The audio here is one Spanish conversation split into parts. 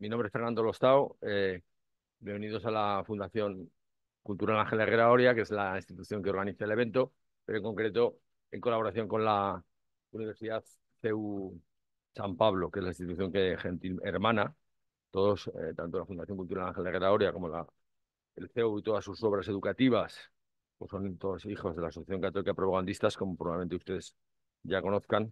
Mi nombre es Fernando Lostao. Bienvenidos a la Fundación Cultural Ángel Herrera Oria, que es la institución que organiza el evento, pero en concreto en colaboración con la Universidad CEU San Pablo, que es la institución que gentil hermana todos, tanto la Fundación Cultural Ángel Herrera Oria como el CEU y todas sus obras educativas, pues son todos hijos de la Asociación Católica Propagandistas, como probablemente ustedes ya conozcan.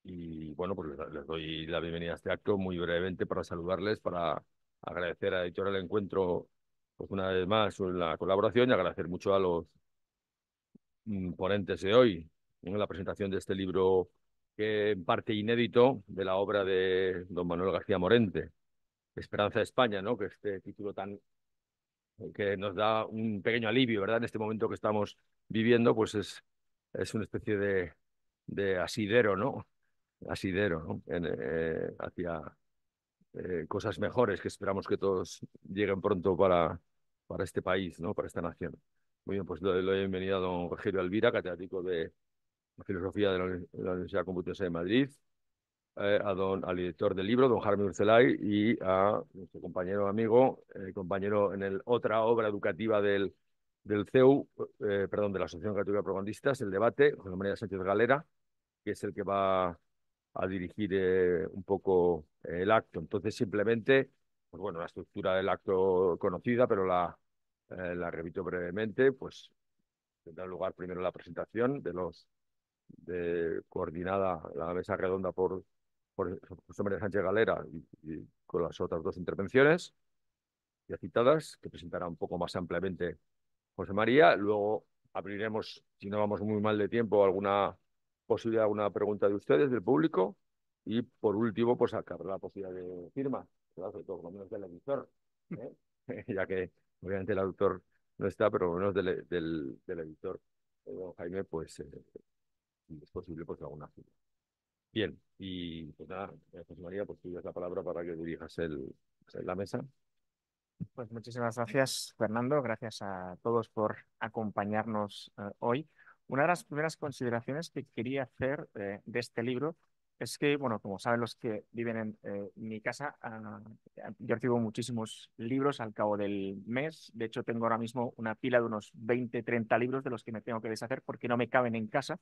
Y bueno, pues les doy la bienvenida a este acto muy brevemente para saludarles, para agradecer a Editorial Encuentro, pues una vez más la colaboración y agradecer mucho a los ponentes de hoy en la presentación de este libro que en parte inédito de la obra de don Manuel García Morente, Esperanza de España, ¿no? Que este título tan que nos da un pequeño alivio, ¿verdad? En este momento que estamos viviendo, pues es una especie de asidero, ¿no? Asidero, ¿no? Hacia cosas mejores que esperamos que todos lleguen pronto para este país, ¿no? Para esta nación. Muy bien, pues le doy la bienvenida a don Rogelio Alvira, catedrático de Filosofía de la Universidad Complutense de Madrid, al director del libro, don Jaime Urcelay, y a nuestro compañero amigo, compañero en el otra obra educativa del CEU, perdón, de la Asociación Católica de Propagandistas, el debate, José María Sánchez Galera, que es el que va a dirigir un poco el acto. Entonces, simplemente, pues bueno, la estructura del acto conocida, pero la repito brevemente, pues tendrá lugar primero la presentación coordinada la mesa redonda por José María Sánchez Galera y con las otras dos intervenciones ya citadas, que presentará un poco más ampliamente José María. Luego abriremos, si no vamos muy mal de tiempo, alguna posibilidad, alguna pregunta de ustedes, del público. Y por último, pues sacar la posibilidad de firma, sobre todo, por lo menos del editor, ¿eh? Ya que obviamente el autor no está, pero por lo menos del editor, don Jaime, pues si es posible, pues alguna firma. Bien, y pues nada, José María, pues tú das la palabra para que dirijas la mesa. Pues muchísimas gracias, Fernando. Gracias a todos por acompañarnos hoy. Una de las primeras consideraciones que quería hacer de este libro es que, bueno, como saben los que viven en mi casa, yo recibo muchísimos libros al cabo del mes. De hecho, tengo ahora mismo una pila de unos 20, 30 libros de los que me tengo que deshacer porque no me caben en casa.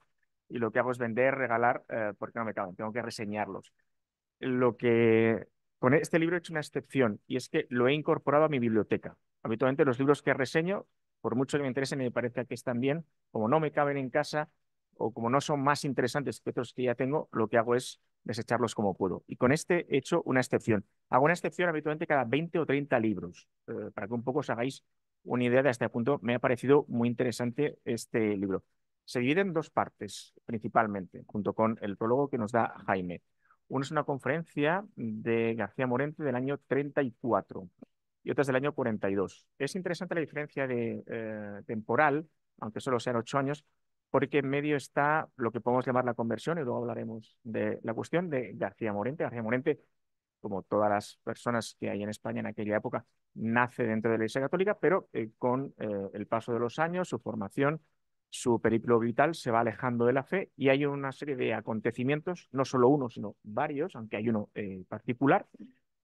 Y lo que hago es vender, regalar, porque no me caben. Tengo que reseñarlos. Lo que con este libro he hecho una excepción y es que lo he incorporado a mi biblioteca. Habitualmente los libros que reseño, por mucho que me interesen y me parezca que están bien, como no me caben en casa o como no son más interesantes que otros que ya tengo, lo que hago es desecharlos como puedo. Y con este he hecho una excepción. Hago una excepción habitualmente cada 20 o 30 libros, para que un poco os hagáis una idea de hasta qué punto me ha parecido muy interesante este libro. Se divide en dos partes, principalmente, junto con el prólogo que nos da Jaime. Una es una conferencia de García Morente del año 34 y otra es del año 42. Es interesante la diferencia temporal, aunque solo sean 8 años, porque en medio está lo que podemos llamar la conversión, y luego hablaremos de la cuestión de García Morente. García Morente, como todas las personas que hay en España en aquella época, nace dentro de la Iglesia Católica, pero con el paso de los años, su formación, su periplo vital se va alejando de la fe y hay una serie de acontecimientos, no solo uno, sino varios, aunque hay uno particular,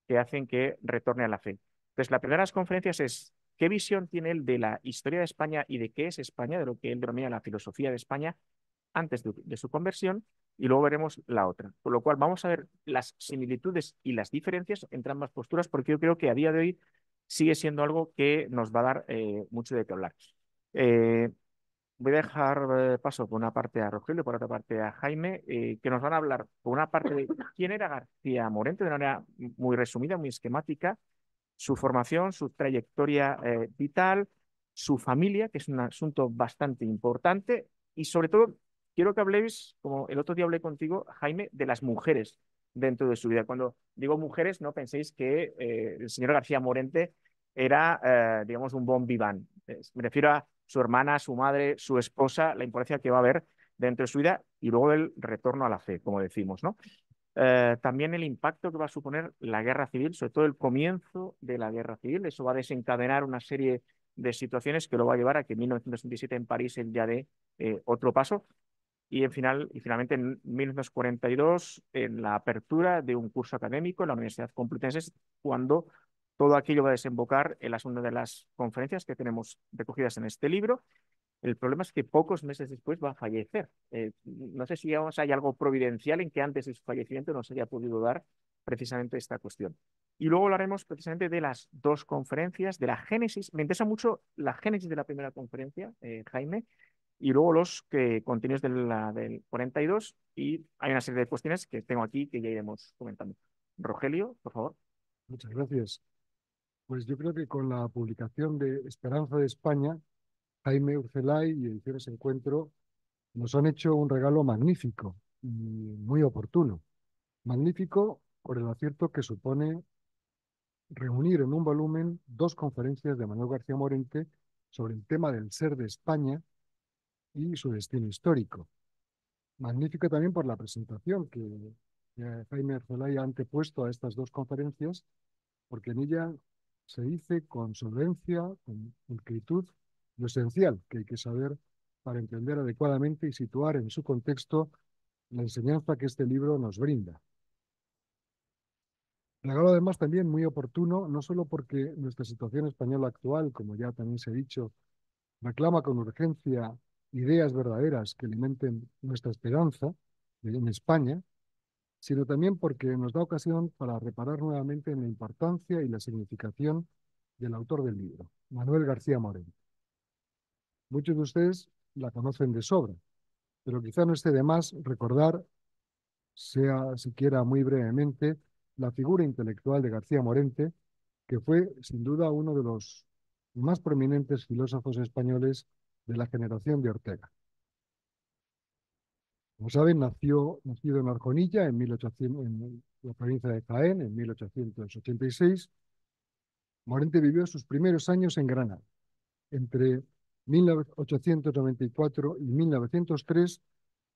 que hacen que retorne a la fe. Entonces, la primera de las conferencias es qué visión tiene él de la historia de España y de qué es España, de lo que él denomina la filosofía de España antes de su conversión, y luego veremos la otra. Por lo cual vamos a ver las similitudes y las diferencias entre ambas posturas, porque yo creo que a día de hoy sigue siendo algo que nos va a dar mucho de qué hablar. Eh, Voy a dejar paso por una parte a Rogelio y por otra parte a Jaime, que nos van a hablar por una parte de quién era García Morente, de una manera muy resumida, muy esquemática, su formación, su trayectoria vital, su familia, que es un asunto bastante importante, y sobre todo quiero que habléis, como el otro día hablé contigo, Jaime, de las mujeres dentro de su vida. Cuando digo mujeres, no penséis que el señor García Morente era, digamos, un bon vivant. Me refiero a su hermana, su madre, su esposa, la importancia que va a haber dentro de su vida y luego el retorno a la fe, como decimos, ¿no? También el impacto que va a suponer la guerra civil, sobre todo el comienzo de la guerra civil. Eso va a desencadenar una serie de situaciones que lo va a llevar a que en 1927 en París él ya dé otro paso. finalmente en 1942, en la apertura de un curso académico en la Universidad Complutense, es cuando todo aquello va a desembocar en las una de las conferencias que tenemos recogidas en este libro. El problema es que pocos meses después va a fallecer. No sé si hay algo providencial en que antes de su fallecimiento no se haya podido dar precisamente esta cuestión. Y luego hablaremos precisamente de las dos conferencias, de la génesis. Me interesa mucho la génesis de la primera conferencia, Jaime, y luego los contenidos del 42. Y hay una serie de cuestiones que tengo aquí que ya iremos comentando. Rogelio, por favor. Muchas gracias. Pues yo creo que con la publicación de Esperanza de España, Jaime Urcelay y Ediciones Encuentro nos han hecho un regalo magnífico y muy oportuno. Magnífico por el acierto que supone reunir en un volumen dos conferencias de Manuel García Morente sobre el tema del ser de España y su destino histórico. Magnífico también por la presentación que Jaime Urcelay ha antepuesto a estas dos conferencias, porque en ella se dice con solvencia, con pulcritud, lo esencial que hay que saber para entender adecuadamente y situar en su contexto la enseñanza que este libro nos brinda. Regalo además también muy oportuno, no solo porque nuestra situación española actual, como ya también se ha dicho, reclama con urgencia ideas verdaderas que alimenten nuestra esperanza en España, sino también porque nos da ocasión para reparar nuevamente en la importancia y la significación del autor del libro, Manuel García Morente. Muchos de ustedes la conocen de sobra, pero quizá no esté de más recordar, sea siquiera muy brevemente, la figura intelectual de García Morente, que fue sin duda uno de los más prominentes filósofos españoles de la generación de Ortega. Como saben, nacido en Arjonilla en 1800, en la provincia de Jaén en 1886. Morente vivió sus primeros años en Granada. Entre 1894 y 1903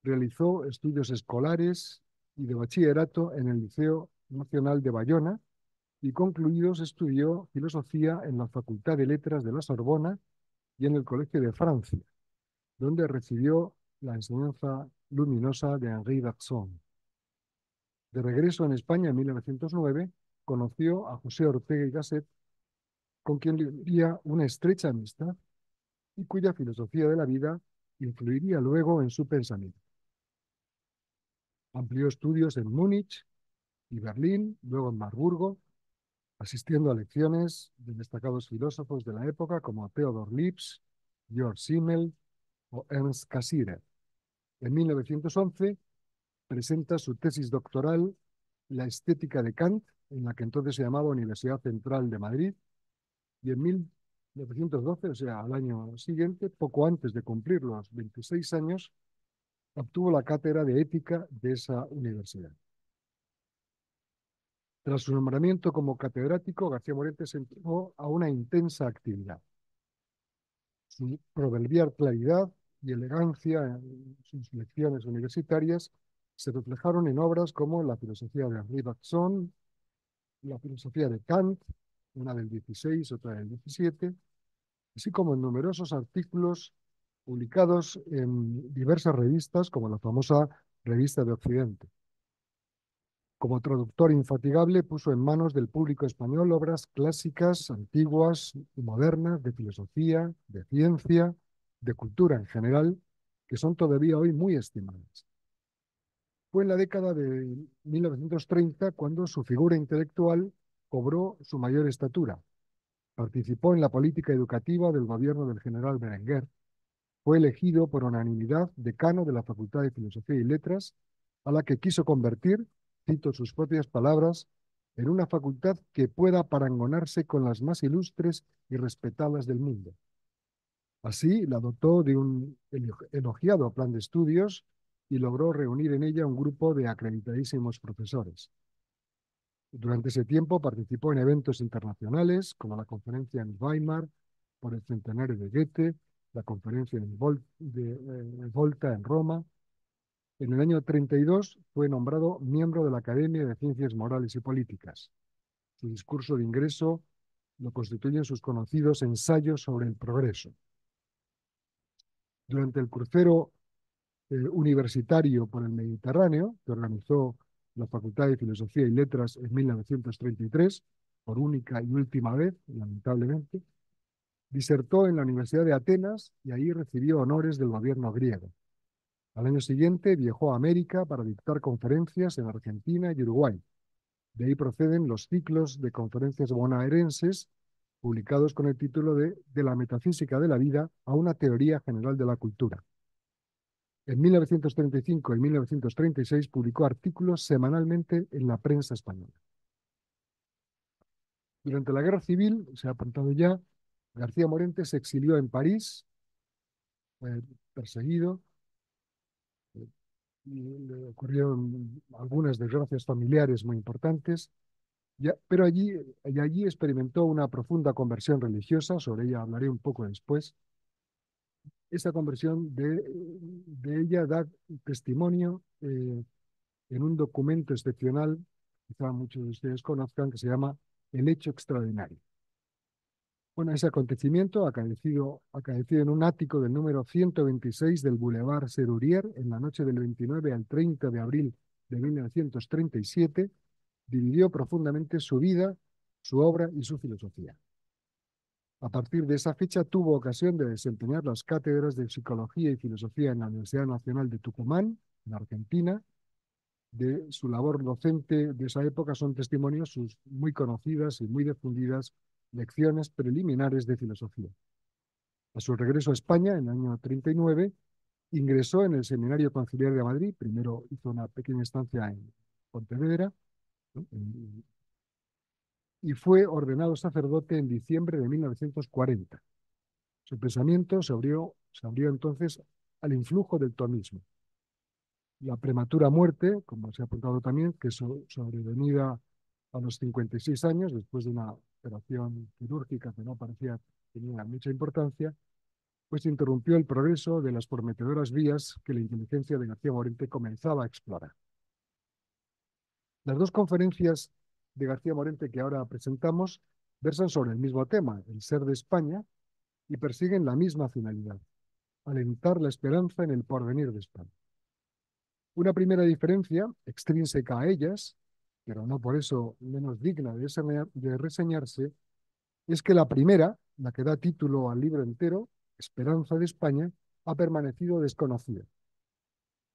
realizó estudios escolares y de bachillerato en el Liceo Nacional de Bayona y concluidos estudió filosofía en la Facultad de Letras de la Sorbona y en el Colegio de Francia, donde recibió la enseñanza luminosa de Henri Bergson. De regreso en España en 1909, conoció a José Ortega y Gasset, con quien viviría una estrecha amistad y cuya filosofía de la vida influiría luego en su pensamiento. Amplió estudios en Múnich y Berlín, luego en Marburgo, asistiendo a lecciones de destacados filósofos de la época como Theodor Lipps, Georg Simmel o Ernst Cassirer. En 1911 presenta su tesis doctoral, La estética de Kant, en la que entonces se llamaba Universidad Central de Madrid, y en 1912, o sea, al año siguiente, poco antes de cumplir los 26 años, obtuvo la cátedra de ética de esa universidad. Tras su nombramiento como catedrático, García Morente se entregó a una intensa actividad. Su proverbial claridad y elegancia en sus lecciones universitarias se reflejaron en obras como La filosofía de Henri Bergson, La filosofía de Kant, una del 16, otra del 17, así como en numerosos artículos publicados en diversas revistas, como la famosa Revista de Occidente. Como traductor infatigable, puso en manos del público español obras clásicas, antiguas y modernas, de filosofía, de ciencia, de cultura en general, que son todavía hoy muy estimadas. Fue en la década de 1930 cuando su figura intelectual cobró su mayor estatura. Participó en la política educativa del gobierno del general Berenguer. Fue elegido por unanimidad decano de la Facultad de Filosofía y Letras, a la que quiso convertir, cito sus propias palabras, en una facultad que pueda parangonarse con las más ilustres y respetadas del mundo. Así, la dotó de un elogiado plan de estudios y logró reunir en ella un grupo de acreditadísimos profesores. Durante ese tiempo participó en eventos internacionales, como la conferencia en Weimar por el centenario de Goethe, la conferencia en Volta en Roma. En el año 32 fue nombrado miembro de la Academia de Ciencias Morales y Políticas. Su discurso de ingreso lo constituyen sus conocidos ensayos sobre el progreso. Durante el crucero universitario por el Mediterráneo, que organizó la Facultad de Filosofía y Letras en 1933, por única y última vez, lamentablemente. Disertó en la Universidad de Atenas y ahí recibió honores del gobierno griego. Al año siguiente viajó a América para dictar conferencias en Argentina y Uruguay. De ahí proceden los ciclos de conferencias bonaerenses, publicados con el título De la metafísica de la vida a una teoría general de la cultura. En 1935 y 1936 publicó artículos semanalmente en la prensa española. Durante la Guerra Civil, se ha apuntado ya, García Morente se exilió en París, fue perseguido, y le ocurrieron algunas desgracias familiares muy importantes, pero allí experimentó una profunda conversión religiosa, sobre ella hablaré un poco después. Esa conversión de ella da testimonio en un documento excepcional, quizá muchos de ustedes conozcan, que se llama El hecho extraordinario. Bueno, ese acontecimiento acaecido en un ático del número 126 del Boulevard Serurier en la noche del 29 al 30 de abril de 1937, dividió profundamente su vida, su obra y su filosofía. A partir de esa fecha tuvo ocasión de desempeñar las cátedras de Psicología y Filosofía en la Universidad Nacional de Tucumán, en Argentina. De su labor docente de esa época son testimonios sus muy conocidas y muy difundidas lecciones preliminares de filosofía. A su regreso a España, en el año 39, ingresó en el Seminario Conciliar de Madrid. Primero hizo una pequeña estancia en Pontevedra, ¿no?, y fue ordenado sacerdote en diciembre de 1940. Su pensamiento se abrió entonces al influjo del tomismo. La prematura muerte, como se ha apuntado también, que sobrevenida a los 56 años, después de una operación quirúrgica que no parecía tener mucha importancia, pues interrumpió el progreso de las prometedoras vías que la inteligencia de García Morente comenzaba a explorar. Las dos conferencias de García Morente que ahora presentamos versan sobre el mismo tema, el ser de España, y persiguen la misma finalidad: alentar la esperanza en el porvenir de España. Una primera diferencia, extrínseca a ellas, pero no por eso menos digna de reseñarse, es que la primera, la que da título al libro entero, Esperanza de España, ha permanecido desconocida.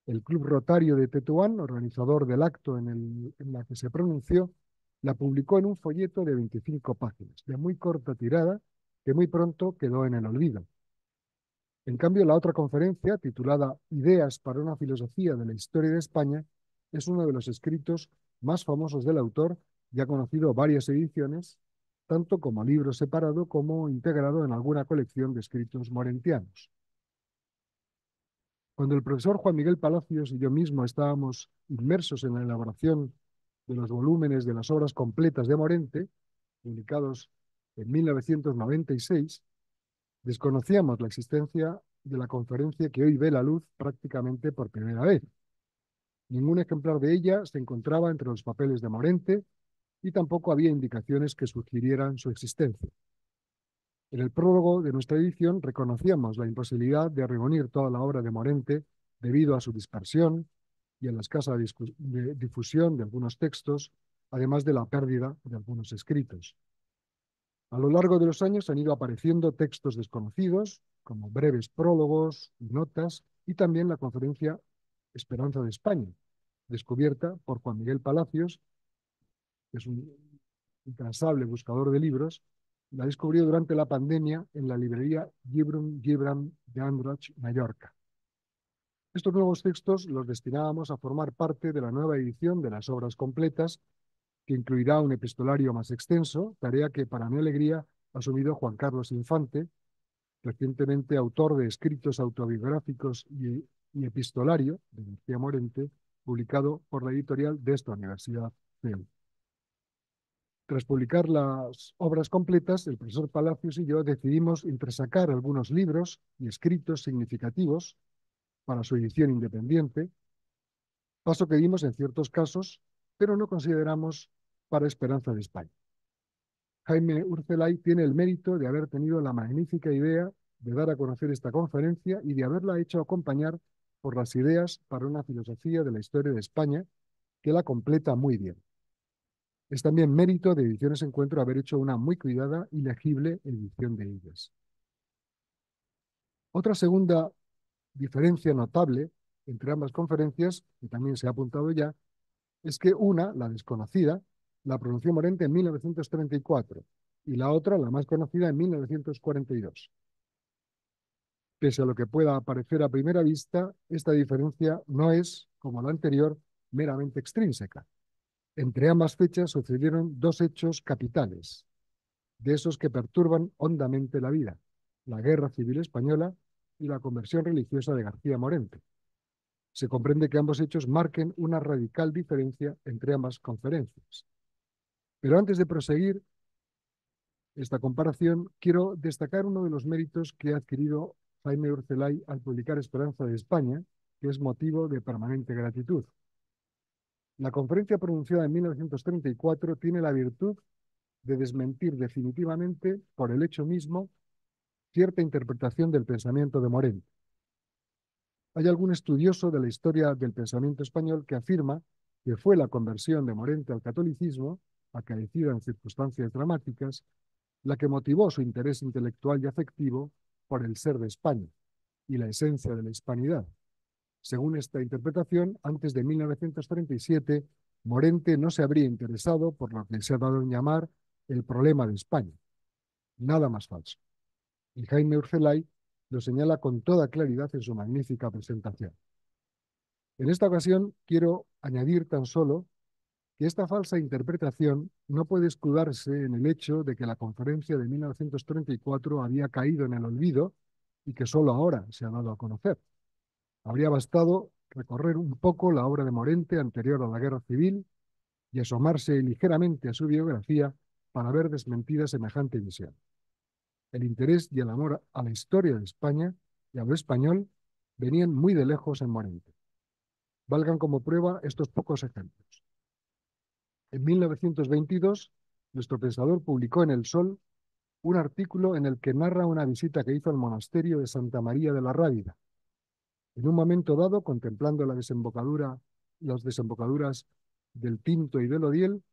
El Club Rotario de Tetuán, organizador del acto en la que se pronunció, la publicó en un folleto de 25 páginas, de muy corta tirada, que muy pronto quedó en el olvido. En cambio, la otra conferencia, titulada Ideas para una filosofía de la historia de España, es uno de los escritos más famosos del autor, ya conocido varias ediciones, tanto como libro separado como integrado en alguna colección de escritos morentianos. Cuando el profesor Juan Miguel Palacios y yo mismo estábamos inmersos en la elaboración de los volúmenes de las obras completas de Morente, publicados en 1996, desconocíamos la existencia de la conferencia que hoy ve la luz prácticamente por primera vez. Ningún ejemplar de ella se encontraba entre los papeles de Morente y tampoco había indicaciones que sugirieran su existencia. En el prólogo de nuestra edición reconocíamos la imposibilidad de reunir toda la obra de Morente debido a su dispersión y a la escasa difusión de algunos textos, además de la pérdida de algunos escritos. A lo largo de los años han ido apareciendo textos desconocidos, como breves prólogos y notas, y también la conferencia Esperanza de España, descubierta por Juan Miguel Palacios, que es un incansable buscador de libros. La descubrió durante la pandemia en la librería Gibran de Andratx, Mallorca. Estos nuevos textos los destinábamos a formar parte de la nueva edición de las obras completas, que incluirá un epistolario más extenso, tarea que, para mi alegría, ha asumido Juan Carlos Infante, recientemente autor de escritos autobiográficos y epistolario de García Morente, publicado por la editorial de esta universidad, CEU. Tras publicar las obras completas, el profesor Palacios y yo decidimos entresacar algunos libros y escritos significativos para su edición independiente, paso que dimos en ciertos casos, pero no consideramos para Esperanza de España. Jaime Urcelay tiene el mérito de haber tenido la magnífica idea de dar a conocer esta conferencia y de haberla hecho acompañar por las ideas para una filosofía de la historia de España que la completa muy bien. Es también mérito de Ediciones Encuentro haber hecho una muy cuidada y legible edición de ellas. Otra segunda diferencia notable entre ambas conferencias, que también se ha apuntado ya, es que una, la desconocida, la pronunció Morente en 1934 y la otra, la más conocida, en 1942. Pese a lo que pueda parecer a primera vista, esta diferencia no es, como la anterior, meramente extrínseca. Entre ambas fechas sucedieron dos hechos capitales, de esos que perturban hondamente la vida: la Guerra Civil Española y la conversión religiosa de García Morente. Se comprende que ambos hechos marquen una radical diferencia entre ambas conferencias. Pero antes de proseguir esta comparación, quiero destacar uno de los méritos que ha adquirido Jaime Urcelay al publicar Esperanza de España, que es motivo de permanente gratitud. La conferencia pronunciada en 1934 tiene la virtud de desmentir definitivamente, por el hecho mismo, cierta interpretación del pensamiento de Morente. Hay algún estudioso de la historia del pensamiento español que afirma que fue la conversión de Morente al catolicismo, acaecida en circunstancias dramáticas, la que motivó su interés intelectual y afectivo por el ser de España y la esencia de la hispanidad. Según esta interpretación, antes de 1937, Morente no se habría interesado por lo que se ha dado en llamar el problema de España. Nada más falso. Y Jaime Urcelay lo señala con toda claridad en su magnífica presentación. En esta ocasión quiero añadir tan solo que esta falsa interpretación no puede escudarse en el hecho de que la conferencia de 1934 había caído en el olvido y que solo ahora se ha dado a conocer. Habría bastado recorrer un poco la obra de Morente anterior a la Guerra Civil y asomarse ligeramente a su biografía para ver desmentida semejante visión. El interés y el amor a la historia de España y a lo español venían muy de lejos en Morente. Valgan como prueba estos pocos ejemplos. En 1922, nuestro pensador publicó en El Sol un artículo en el que narra una visita que hizo al monasterio de Santa María de la Rábida. En un momento dado, contemplando las desembocaduras del Tinto y del Odiel,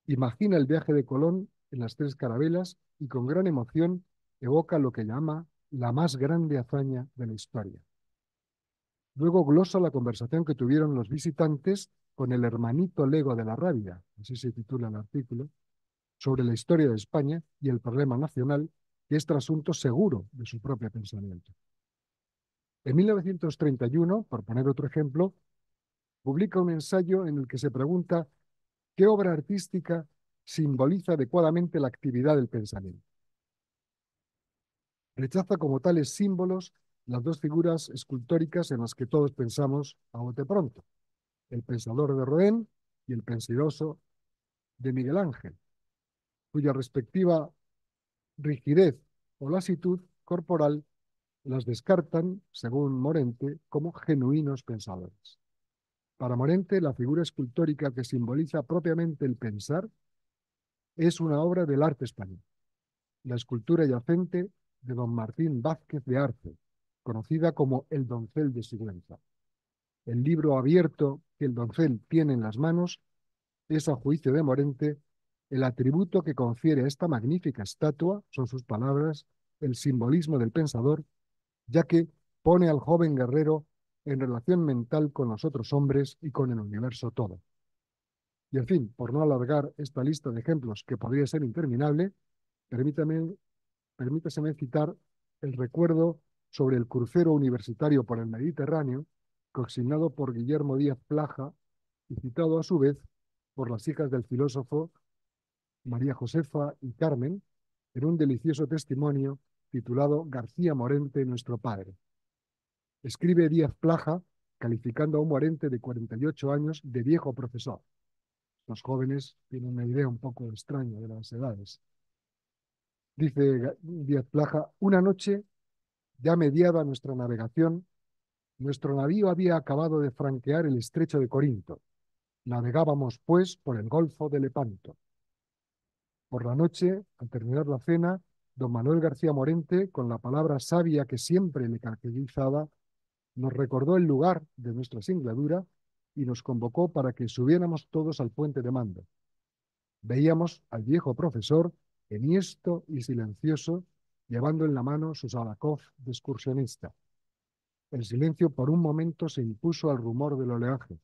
imagina el viaje de Colón en las tres carabelas y con gran emoción evoca lo que llama la más grande hazaña de la historia. Luego glosa la conversación que tuvieron los visitantes con el hermanito Lego de la Rábida, así se titula el artículo, sobre la historia de España y el problema nacional, que es trasunto seguro de su propio pensamiento. En 1931, por poner otro ejemplo, publica un ensayo en el que se pregunta qué obra artística simboliza adecuadamente la actividad del pensamiento. Rechaza como tales símbolos las dos figuras escultóricas en las que todos pensamos a bote pronto: el pensador de Rodin y el pensiroso de Miguel Ángel, cuya respectiva rigidez o lasitud corporal las descartan, según Morente, como genuinos pensadores. Para Morente, la figura escultórica que simboliza propiamente el pensar es una obra del arte español, la escultura yacente de don Martín Vázquez de Arce, conocida como el Doncel de Sigüenza. El libro abierto que el doncel tiene en las manos es, a juicio de Morente, el atributo que confiere a esta magnífica estatua, son sus palabras, el simbolismo del pensador, ya que pone al joven guerrero en relación mental con los otros hombres y con el universo todo. Y en fin, por no alargar esta lista de ejemplos que podría ser interminable, permítaseme citar el recuerdo sobre el crucero universitario por el Mediterráneo, consignado por Guillermo Díaz Plaja y citado a su vez por las hijas del filósofo María Josefa y Carmen, en un delicioso testimonio titulado García Morente, nuestro padre. Escribe Díaz Plaja calificando a un Morente de 48 años de viejo profesor. Los jóvenes tienen una idea un poco extraña de las edades. Dice Díaz Plaja: una noche, ya mediada nuestra navegación, nuestro navío había acabado de franquear el estrecho de Corinto. Navegábamos, pues, por el Golfo de Lepanto. Por la noche, al terminar la cena, don Manuel García Morente, con la palabra sabia que siempre le caracterizaba, nos recordó el lugar de nuestra singladura y nos convocó para que subiéramos todos al puente de mando. Veíamos al viejo profesor, enhiesto y silencioso, llevando en la mano su Salakoff de excursionista. El silencio por un momento se impuso al rumor del oleaje.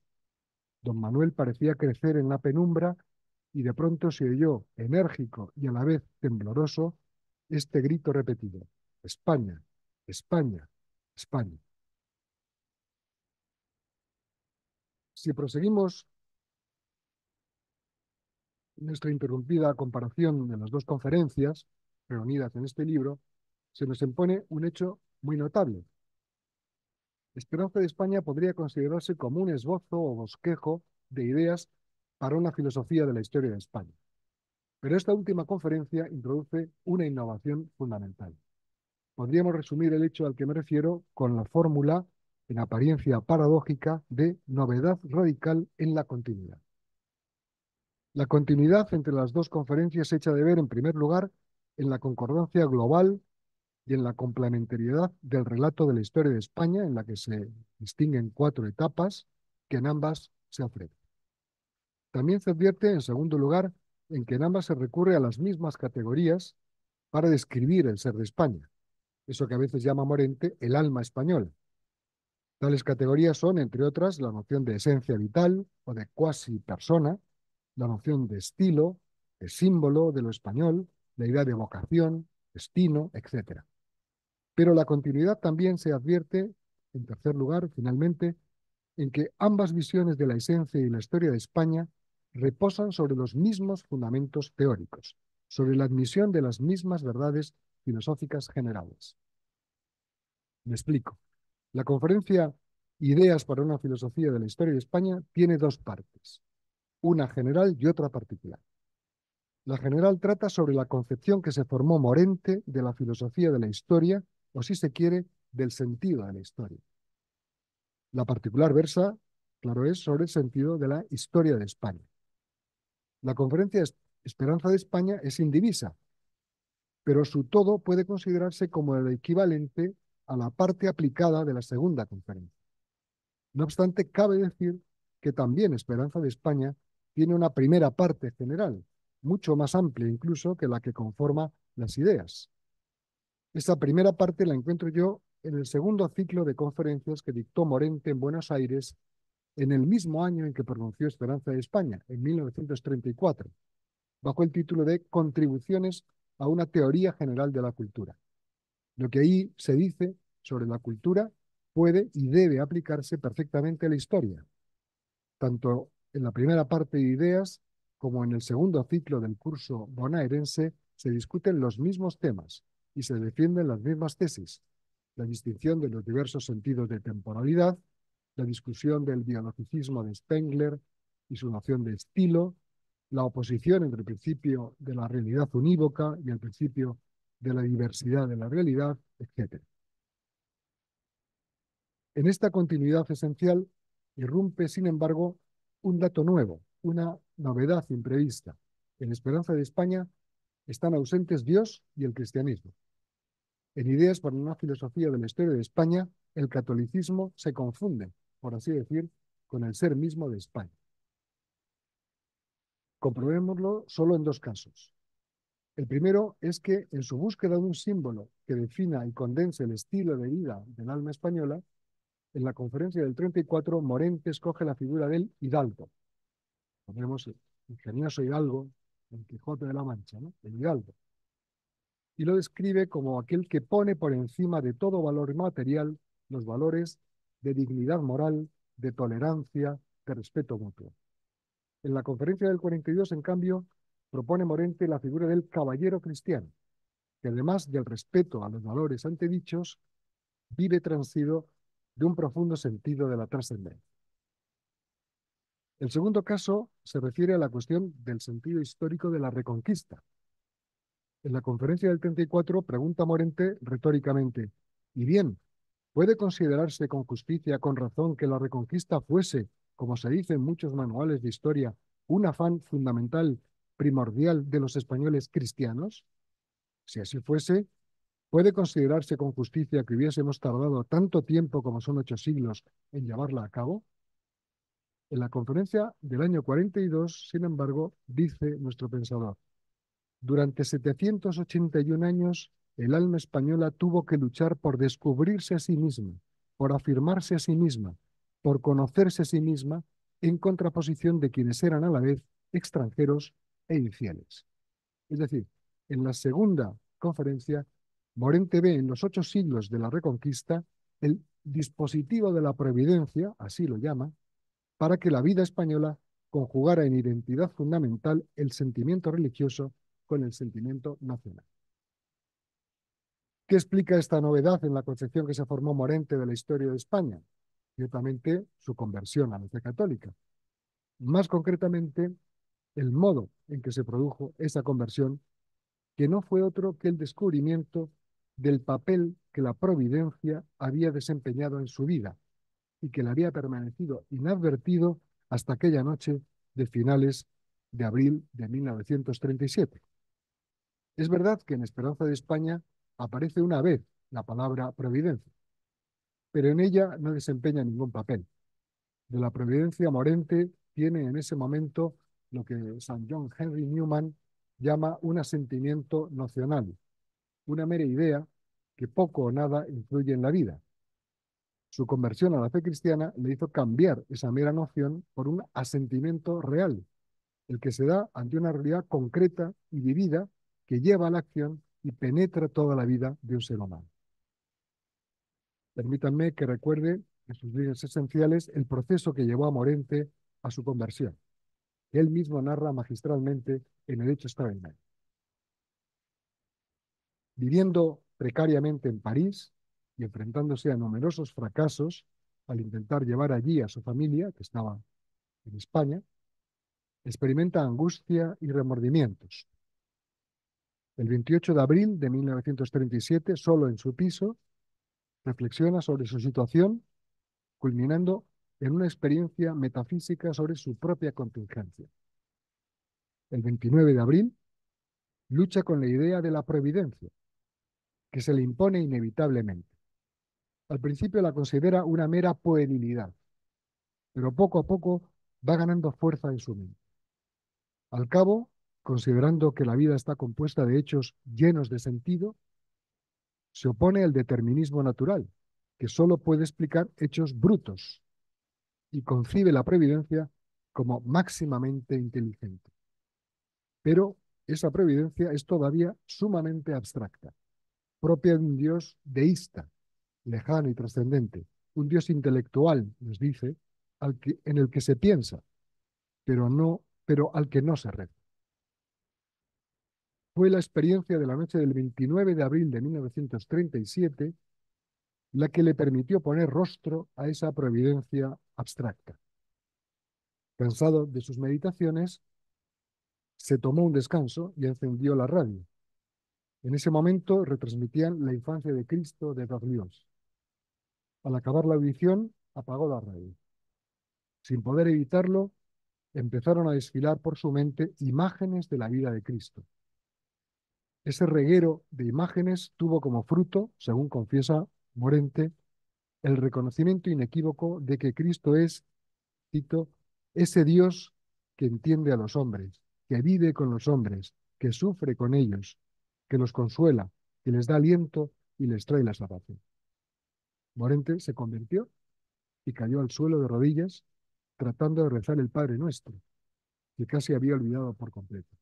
Don Manuel parecía crecer en la penumbra y de pronto se oyó, enérgico y a la vez tembloroso, este grito repetido: España, España, España. Si proseguimos nuestra interrumpida comparación de las dos conferencias reunidas en este libro, se nos impone un hecho muy notable. Esperanza de España podría considerarse como un esbozo o bosquejo de ideas para una filosofía de la historia de España. Pero esta última conferencia introduce una innovación fundamental. Podríamos resumir el hecho al que me refiero con la fórmula, en apariencia paradójica, de novedad radical en la continuidad. La continuidad entre las dos conferencias se echa de ver, en primer lugar, en la concordancia global y en la complementariedad del relato de la historia de España, en la que se distinguen 4 etapas que en ambas se ofrecen. También se advierte, en segundo lugar, en que en ambas se recurre a las mismas categorías para describir el ser de España, eso que a veces llama Morente el alma española. Tales categorías son, entre otras, la noción de esencia vital o de cuasi persona, la noción de estilo, de símbolo de lo español, la idea de vocación, destino, etc. Pero la continuidad también se advierte, en tercer lugar, finalmente, en que ambas visiones de la esencia y la historia de España reposan sobre los mismos fundamentos teóricos, sobre la admisión de las mismas verdades filosóficas generales. Me explico. La conferencia Ideas para una filosofía de la historia de España tiene 2 partes, una general y otra particular. La general trata sobre la concepción que se formó Morente de la filosofía de la historia, o si se quiere, del sentido de la historia. La particular versa, claro es, sobre el sentido de la historia de España. La conferencia Esperanza de España es indivisa, pero su todo puede considerarse como el equivalente a la parte aplicada de la segunda conferencia. No obstante, cabe decir que también Esperanza de España tiene una primera parte general, mucho más amplia incluso que la que conforma las ideas. Esa primera parte la encuentro yo en el segundo ciclo de conferencias que dictó Morente en Buenos Aires en el mismo año en que pronunció Esperanza de España, en 1934, bajo el título de Contribuciones a una teoría general de la cultura. Lo que ahí se dice sobre la cultura puede y debe aplicarse perfectamente a la historia, tanto en la primera parte de ideas como en el segundo ciclo del curso bonaerense se discuten los mismos temas y se defienden las mismas tesis: la distinción de los diversos sentidos de temporalidad, la discusión del dialogicismo de Spengler y su noción de estilo, la oposición entre el principio de la realidad unívoca y el principio de la diversidad de la realidad, etc. En esta continuidad esencial irrumpe, sin embargo, un dato nuevo, una novedad imprevista. En Esperanza de España están ausentes Dios y el cristianismo. En Ideas para una filosofía de la historia de España, el catolicismo se confunde, por así decir, con el ser mismo de España. Comprobémoslo solo en 2 casos. El primero es que, en su búsqueda de un símbolo que defina y condense el estilo de vida del alma española, en la conferencia del 34, Morente escoge la figura del hidalgo. Ponemos el ingenioso hidalgo, el Quijote de la Mancha, ¿no? El hidalgo. Y lo describe como aquel que pone por encima de todo valor material los valores de dignidad moral, de tolerancia, de respeto mutuo. En la conferencia del 42, en cambio, propone Morente la figura del caballero cristiano, que además del respeto a los valores antedichos, vive transido de un profundo sentido de la trascendencia. El segundo caso se refiere a la cuestión del sentido histórico de la Reconquista. En la conferencia del 34 pregunta Morente retóricamente: ¿y bien, puede considerarse con justicia, con razón, que la Reconquista fuese, como se dice en muchos manuales de historia, un afán fundamental, primordial de los españoles cristianos? Si así fuese, ¿Puede considerarse con justicia que hubiésemos tardado tanto tiempo como son 8 siglos en llevarla a cabo? En la conferencia del año 42, sin embargo, dice nuestro pensador: durante 781 años, el alma española tuvo que luchar por descubrirse a sí misma, por afirmarse a sí misma, por conocerse a sí misma, en contraposición de quienes eran a la vez extranjeros e infieles. Es decir, en la segunda conferencia, Morente ve en los 8 siglos de la Reconquista el dispositivo de la providencia, así lo llama, para que la vida española conjugara en identidad fundamental el sentimiento religioso con el sentimiento nacional. ¿Qué explica esta novedad en la concepción que se formó Morente de la historia de España? Ciertamente su conversión a la fe católica. Más concretamente, el modo en que se produjo esa conversión, que no fue otro que el descubrimiento del papel que la providencia había desempeñado en su vida y que le había permanecido inadvertido hasta aquella noche de finales de abril de 1937. Es verdad que en Esperanza de España aparece una vez la palabra providencia, pero en ella no desempeña ningún papel. De la providencia, Morente tiene en ese momento lo que Sir John Henry Newman llama un asentimiento nocional, una mera idea que poco o nada influye en la vida. Su conversión a la fe cristiana le hizo cambiar esa mera noción por un asentimiento real, el que se da ante una realidad concreta y vivida que lleva a la acción y penetra toda la vida de un ser humano. Permítanme que recuerde en sus líneas esenciales el proceso que llevó a Morente a su conversión, que él mismo narra magistralmente en El hecho extraordinario. Viviendo precariamente en París y enfrentándose a numerosos fracasos al intentar llevar allí a su familia, que estaba en España, experimenta angustia y remordimientos. El 28 de abril de 1937, solo en su piso, reflexiona sobre su situación, culminando en una experiencia metafísica sobre su propia contingencia. El 29 de abril, lucha con la idea de la providencia, que se le impone inevitablemente. Al principio la considera una mera puerilidad, pero poco a poco va ganando fuerza en su mente. Al cabo, considerando que la vida está compuesta de hechos llenos de sentido, se opone al determinismo natural, que solo puede explicar hechos brutos, y concibe la providencia como máximamente inteligente. Pero esa providencia es todavía sumamente abstracta, propia de un Dios deísta, lejano y trascendente, un Dios intelectual, nos dice, en el que se piensa, pero al que no se reza. Fue la experiencia de la noche del 29 de abril de 1937 la que le permitió poner rostro a esa providencia abstracta. Cansado de sus meditaciones, se tomó un descanso y encendió la radio. En ese momento retransmitían La infancia de Cristo de Berlioz. Al acabar la audición, apagó la radio. Sin poder evitarlo, empezaron a desfilar por su mente imágenes de la vida de Cristo. Ese reguero de imágenes tuvo como fruto, según confiesa Morente, el reconocimiento inequívoco de que Cristo es, cito, ese Dios que entiende a los hombres, que vive con los hombres, que sufre con ellos, que los consuela, que les da aliento y les trae la salvación. Morente se convirtió y cayó al suelo de rodillas tratando de rezar el Padre Nuestro, que casi había olvidado por completo.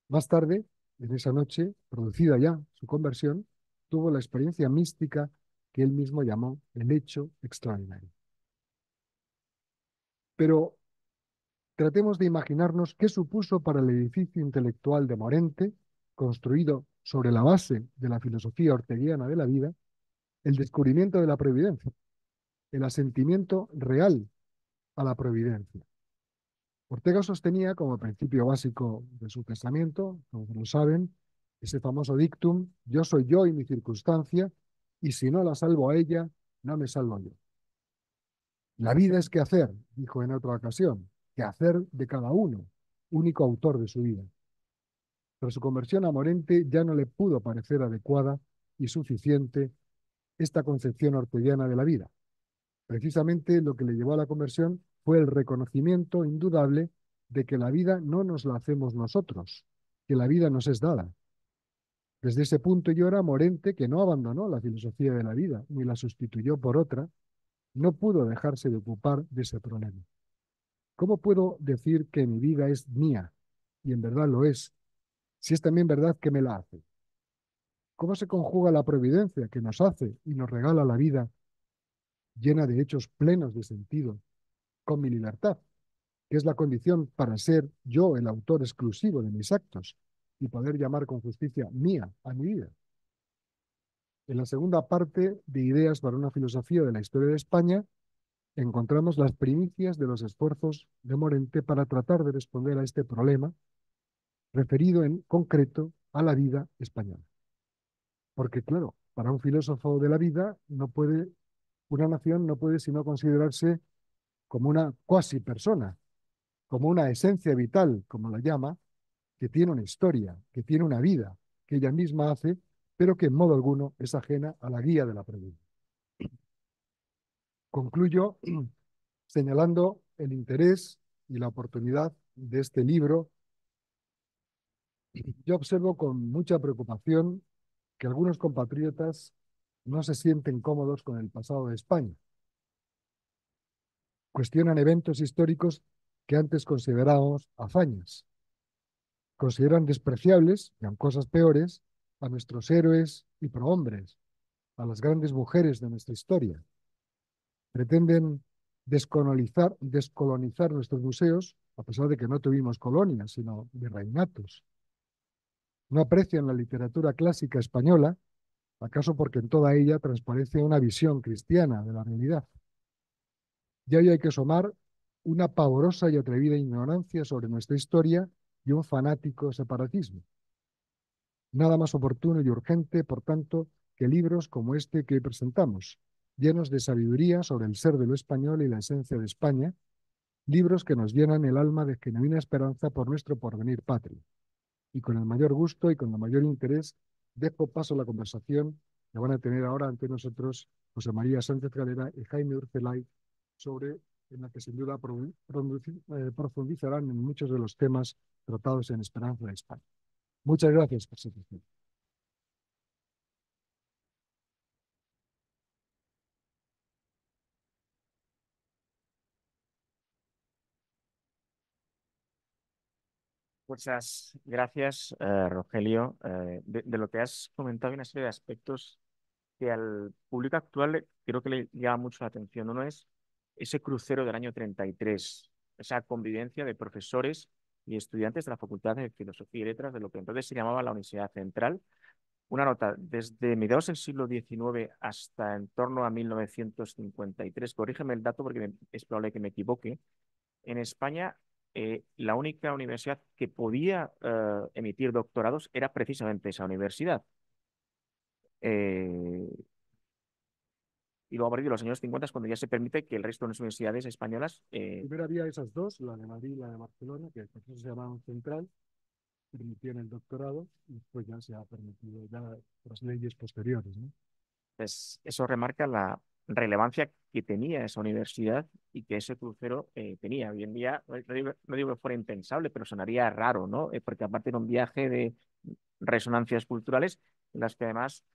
Más tarde, en esa noche, producida ya su conversión, tuvo la experiencia mística que él mismo llamó el hecho extraordinario. Pero tratemos de imaginarnos qué supuso para el edificio intelectual de Morente, construido sobre la base de la filosofía orteguiana de la vida, el descubrimiento de la providencia, el asentimiento real a la providencia. Ortega sostenía como principio básico de su pensamiento, como lo saben, ese famoso dictum: yo soy yo y mi circunstancia, y si no la salvo a ella, no me salvo yo. La vida es quehacer, dijo en otra ocasión, quehacer de cada uno, único autor de su vida. Tras su conversión a Morente ya no le pudo parecer adecuada y suficiente esta concepción orteliana de la vida. Precisamente lo que le llevó a la conversión fue el reconocimiento indudable de que la vida no nos la hacemos nosotros, que la vida nos es dada. Desde ese punto y hora, Morente, que no abandonó la filosofía de la vida ni la sustituyó por otra, no pudo dejarse de ocupar de ese problema. ¿Cómo puedo decir que mi vida es mía? Y en verdad lo es, si es también verdad que me la hace. ¿Cómo se conjuga la providencia que nos hace y nos regala la vida llena de hechos plenos de sentido con mi libertad, que es la condición para ser yo el autor exclusivo de mis actos y poder llamar con justicia mía a mi vida? En la segunda parte de Ideas para una filosofía de la historia de España, encontramos las primicias de los esfuerzos de Morente para tratar de responder a este problema, referido en concreto a la vida española. Porque, claro, para un filósofo de la vida, una nación no puede sino considerarse como una cuasi persona, como una esencia vital, como la llama, que tiene una historia, que tiene una vida, que ella misma hace, pero que en modo alguno es ajena a la guía de la pregunta. Concluyo señalando el interés y la oportunidad de este libro. Yo observo con mucha preocupación que algunos compatriotas no se sienten cómodos con el pasado de España. Cuestionan eventos históricos que antes considerábamos hazañas. Consideran despreciables, y aun cosas peores, a nuestros héroes y prohombres, a las grandes mujeres de nuestra historia. Pretenden descolonizar nuestros museos, a pesar de que no tuvimos colonias, sino virreinatos. No aprecian la literatura clásica española, acaso porque en toda ella transparece una visión cristiana de la realidad. Y ahí hay que sumar una pavorosa y atrevida ignorancia sobre nuestra historia y un fanático separatismo. Nada más oportuno y urgente, por tanto, que libros como este que hoy presentamos, llenos de sabiduría sobre el ser de lo español y la esencia de España, libros que nos llenan el alma de genuina esperanza por nuestro porvenir patrio. Y con el mayor gusto y con el mayor interés, dejo paso a la conversación que van a tener ahora ante nosotros José María Sánchez Galera y Jaime Urcelay, en la que sin duda profundizarán en muchos de los temas tratados en Esperanza de España. Muchas gracias por su atención. Muchas gracias, Rogelio. De lo que has comentado hay una serie de aspectos que al público actual creo que le llama mucho la atención. Uno es ese crucero del año 33, esa convivencia de profesores y estudiantes de la Facultad de Filosofía y Letras de lo que entonces se llamaba la Universidad Central. Una nota, desde mediados del siglo XIX hasta en torno a 1953, corrígeme el dato porque es probable que me equivoque, en España la única universidad que podía emitir doctorados era precisamente esa universidad. Eh, y luego a partir de los años 50 es cuando ya se permite que el resto de las universidades españolas... Primero había esas dos, la de Madrid y la de Barcelona, que por eso se llamaban Central, permitían el doctorado, y después ya se ha permitido ya las leyes posteriores, ¿no? Pues eso remarca la relevancia que tenía esa universidad y que ese crucero tenía. Hoy en día, no digo que fuera impensable, pero sonaría raro, ¿no? Porque aparte era un viaje de resonancias culturales en las que además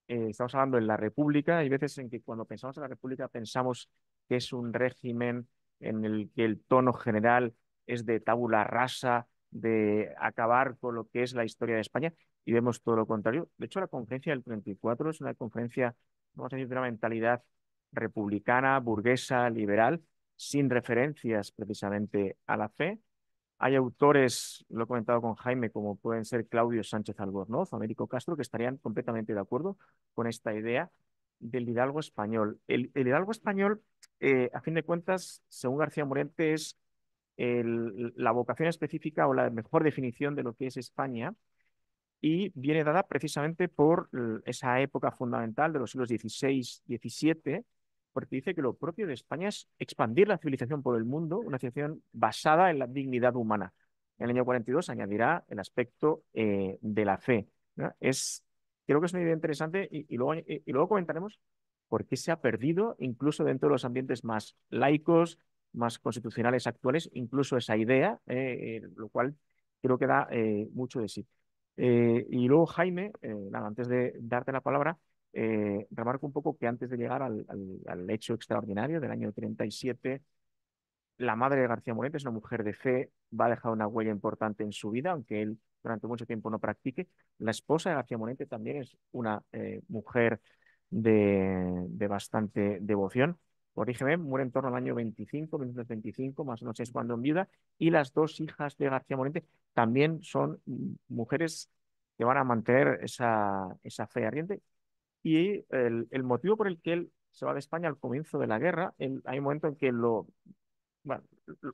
estamos hablando de la República. Hay veces en que cuando pensamos en la República pensamos que es un régimen en el que el tono general es de tabula rasa, de acabar con lo que es la historia de España, y vemos todo lo contrario. De hecho, la conferencia del 34 es una conferencia, vamos a decir, de una mentalidad republicana, burguesa, liberal, sin referencias precisamente a la fe. Hay autores, lo he comentado con Jaime, como pueden ser Claudio Sánchez Albornoz o Américo Castro, que estarían completamente de acuerdo con esta idea del hidalgo español. El hidalgo español, a fin de cuentas, según García Morente, es la vocación específica o la mejor definición de lo que es España, y viene dada precisamente por esa época fundamental de los siglos XVI, XVII, porque dice que lo propio de España es expandir la civilización por el mundo, una civilización basada en la dignidad humana. en el año 42 añadirá el aspecto de la fe, ¿no? Creo que es una idea interesante y luego comentaremos por qué se ha perdido, incluso dentro de los ambientes más laicos, más constitucionales actuales, incluso esa idea, lo cual creo que da mucho de sí. Y luego, Jaime, nada, antes de darte la palabra, remarco un poco que antes de llegar al hecho extraordinario del año 37, la madre de García Morente es una mujer de fe, va a dejar una huella importante en su vida, aunque él durante mucho tiempo no practique. La esposa de García Morente también es una mujer de bastante devoción. Corrígeme, muere en torno al año 25, 1925, más o menos es cuando enviuda, y las dos hijas de García Morente también son mujeres que van a mantener esa fe ardiente. Y el motivo por el que él se va de España al comienzo de la guerra, hay un momento en que bueno,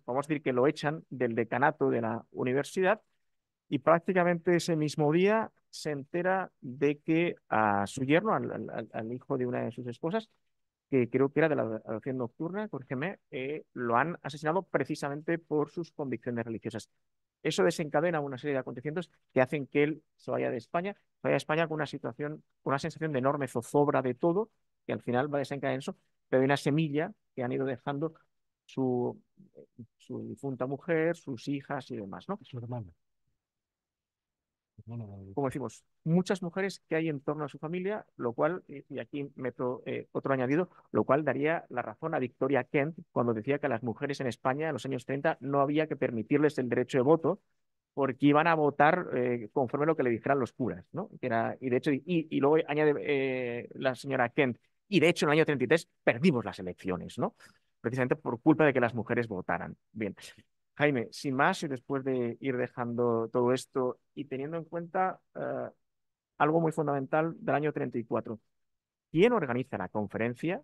vamos a decir que lo echan del decanato de la universidad y prácticamente ese mismo día se entera de que a su yerno, al hijo de una de sus esposas, que creo que era de la adopción nocturna, corrígeme, lo han asesinado precisamente por sus convicciones religiosas. Eso desencadena una serie de acontecimientos que hacen que él se vaya de España, con una situación, una sensación de enorme zozobra de todo, que al final va a desencadenar eso, pero hay una semilla que han ido dejando su, su difunta mujer, sus hijas y demás, ¿no? Su hermana. Hermana Como decimos, muchas mujeres que hay en torno a su familia, lo cual, y aquí meto otro añadido, lo cual daría la razón a Victoria Kent cuando decía que a las mujeres en España en los años 30 no había que permitirles el derecho de voto porque iban a votar conforme a lo que le dijeran los curas, ¿no? Y de hecho, y luego añade la señora Kent, y de hecho en el año 33 perdimos las elecciones, ¿no? Precisamente por culpa de que las mujeres votaran. Bien. Jaime, sin más, y después de ir dejando todo esto y teniendo en cuenta algo muy fundamental del año 34, ¿quién organiza la conferencia?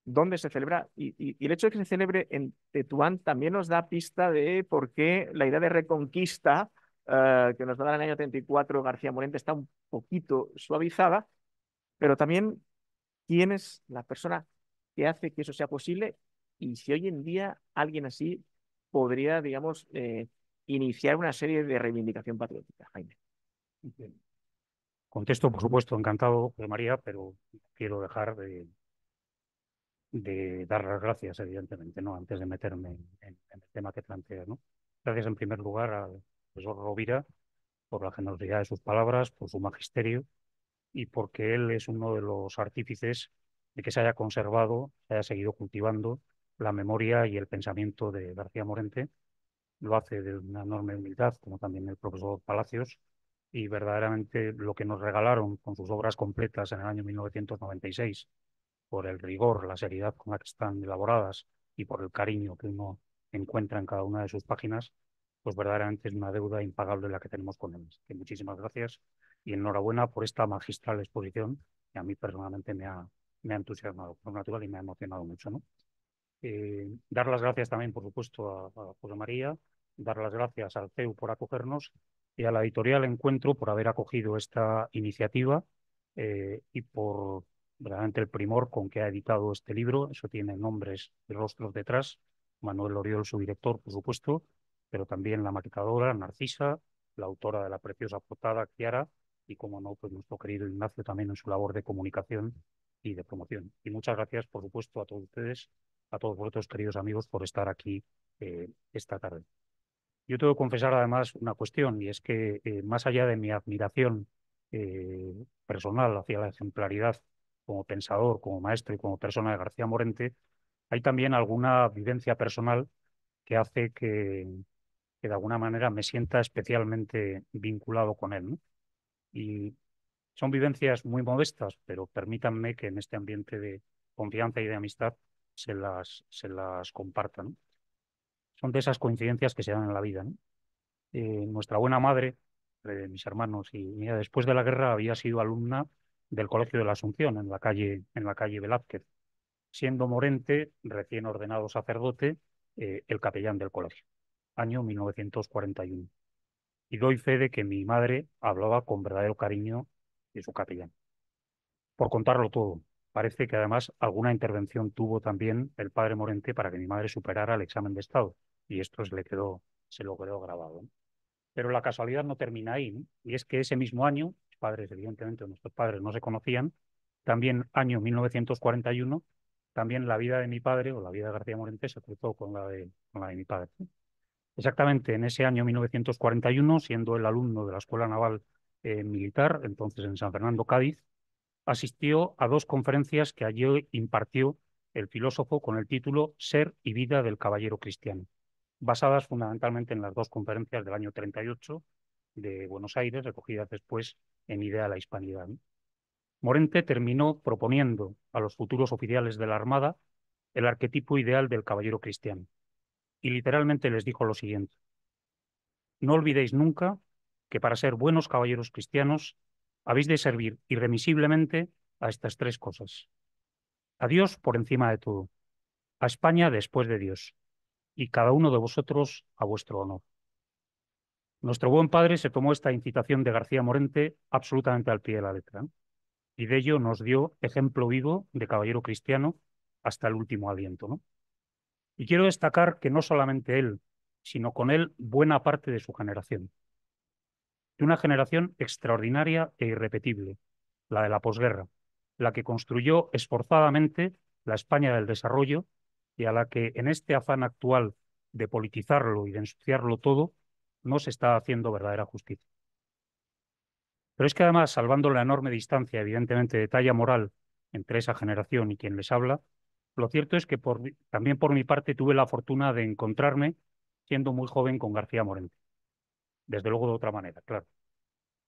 ¿Dónde se celebra? Y el hecho de que se celebre en Tetuán también nos da pista de por qué la idea de reconquista que nos va a dar en el año 34 García Morente está un poquito suavizada, pero también quién es la persona que hace que eso sea posible y si hoy en día alguien así podría, digamos, iniciar una serie de reivindicación patriótica, Jaime. Contesto, por supuesto, encantado, José María, pero quiero dejar de dar las gracias, evidentemente, ¿no? Antes de meterme en el tema que planteas, ¿no? Gracias en primer lugar al profesor Rovira por la generosidad de sus palabras, por su magisterio y porque él es uno de los artífices de que se haya conservado, se haya seguido cultivando la memoria y el pensamiento de García Morente. Lo hace de una enorme humildad, como también el profesor Palacios, y verdaderamente lo que nos regalaron con sus obras completas en el año 1996, por el rigor, la seriedad con la que están elaboradas y por el cariño que uno encuentra en cada una de sus páginas, pues verdaderamente es una deuda impagable la que tenemos con él. Que muchísimas gracias y enhorabuena por esta magistral exposición que a mí personalmente me ha entusiasmado por natural y me ha emocionado mucho, ¿no? Dar las gracias también, por supuesto, a José María, dar las gracias al CEU por acogernos y a la editorial Encuentro por haber acogido esta iniciativa y por verdaderamente el primor con que ha editado este libro. Eso tiene nombres y rostros detrás. Manuel Oriol, su director, por supuesto, pero también la maquetadora, Narcisa, la autora de la preciosa portada, Chiara, y, como no, pues nuestro querido Ignacio también en su labor de comunicación y de promoción. Y muchas gracias, por supuesto, a todos ustedes, a todos vosotros, queridos amigos, por estar aquí esta tarde. Yo tengo que confesar además una cuestión, y es que más allá de mi admiración personal hacia la ejemplaridad como pensador, como maestro y como persona de García Morente, hay también alguna vivencia personal que hace que de alguna manera me sienta especialmente vinculado con él, ¿no? Y son vivencias muy modestas, pero permítanme que en este ambiente de confianza y de amistad se las comparta, ¿no? Son de esas coincidencias que se dan en la vida, ¿no? Nuestra buena madre, de mis hermanos y mía, después de la guerra había sido alumna del Colegio de la Asunción en la calle Velázquez, siendo Morente, recién ordenado sacerdote, el capellán del colegio, año 1941. Y doy fe de que mi madre hablaba con verdadero cariño de su capellán. Por contarlo todo, parece que además alguna intervención tuvo también el padre Morente para que mi madre superara el examen de estado, y esto le quedó se lo quedó grabado, ¿no? Pero la casualidad no termina ahí, ¿no? Y es que ese mismo año, mis padres, evidentemente, nuestros padres no se conocían, también año 1941, también la vida de mi padre o la vida de García Morente se cruzó con la de mi padre, ¿no? Exactamente en ese año 1941, siendo el alumno de la Escuela Naval Militar, entonces en San Fernando, Cádiz, asistió a dos conferencias que allí impartió el filósofo con el título Ser y vida del caballero cristiano, basadas fundamentalmente en las dos conferencias del año 38 de Buenos Aires, recogidas después en Idea de la Hispanidad, ¿no? Morente terminó proponiendo a los futuros oficiales de la Armada el arquetipo ideal del caballero cristiano y literalmente les dijo lo siguiente: no olvidéis nunca que para ser buenos caballeros cristianos habéis de servir irremisiblemente a estas tres cosas: a Dios por encima de todo, a España después de Dios, y cada uno de vosotros a vuestro honor. Nuestro buen padre se tomó esta incitación de García Morente absolutamente al pie de la letra, ¿no? Y de ello nos dio ejemplo vivo de caballero cristiano hasta el último aliento, ¿no? Y quiero destacar que no solamente él, sino con él buena parte de su generación, de una generación extraordinaria e irrepetible, la de la posguerra, la que construyó esforzadamente la España del desarrollo y a la que en este afán actual de politizarlo y de ensuciarlo todo, no se está haciendo verdadera justicia. Pero es que además, salvando la enorme distancia, evidentemente, de talla moral entre esa generación y quien les habla, lo cierto es que también por mi parte tuve la fortuna de encontrarme siendo muy joven con García Morente. Desde luego de otra manera, claro.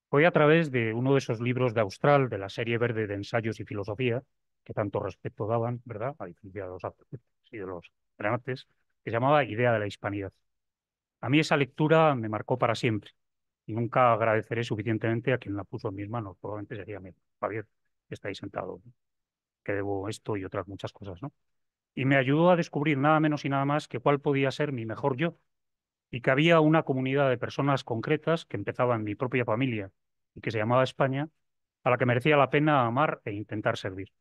Fue a través de uno de esos libros de Austral, de la serie verde de ensayos y filosofía, que tanto respeto daban, ¿verdad?, a diferencia de los aceptos y de los granates, que se llamaba Idea de la Hispanidad. A mí esa lectura me marcó para siempre y nunca agradeceré suficientemente a quien la puso en mis manos. Probablemente sería mi Javier, que está ahí sentado, que debo esto y otras muchas cosas, ¿no? Y me ayudó a descubrir nada menos y nada más que cuál podía ser mi mejor yo, y que había una comunidad de personas concretas que empezaba en mi propia familia y que se llamaba España, a la que merecía la pena amar e intentar servir.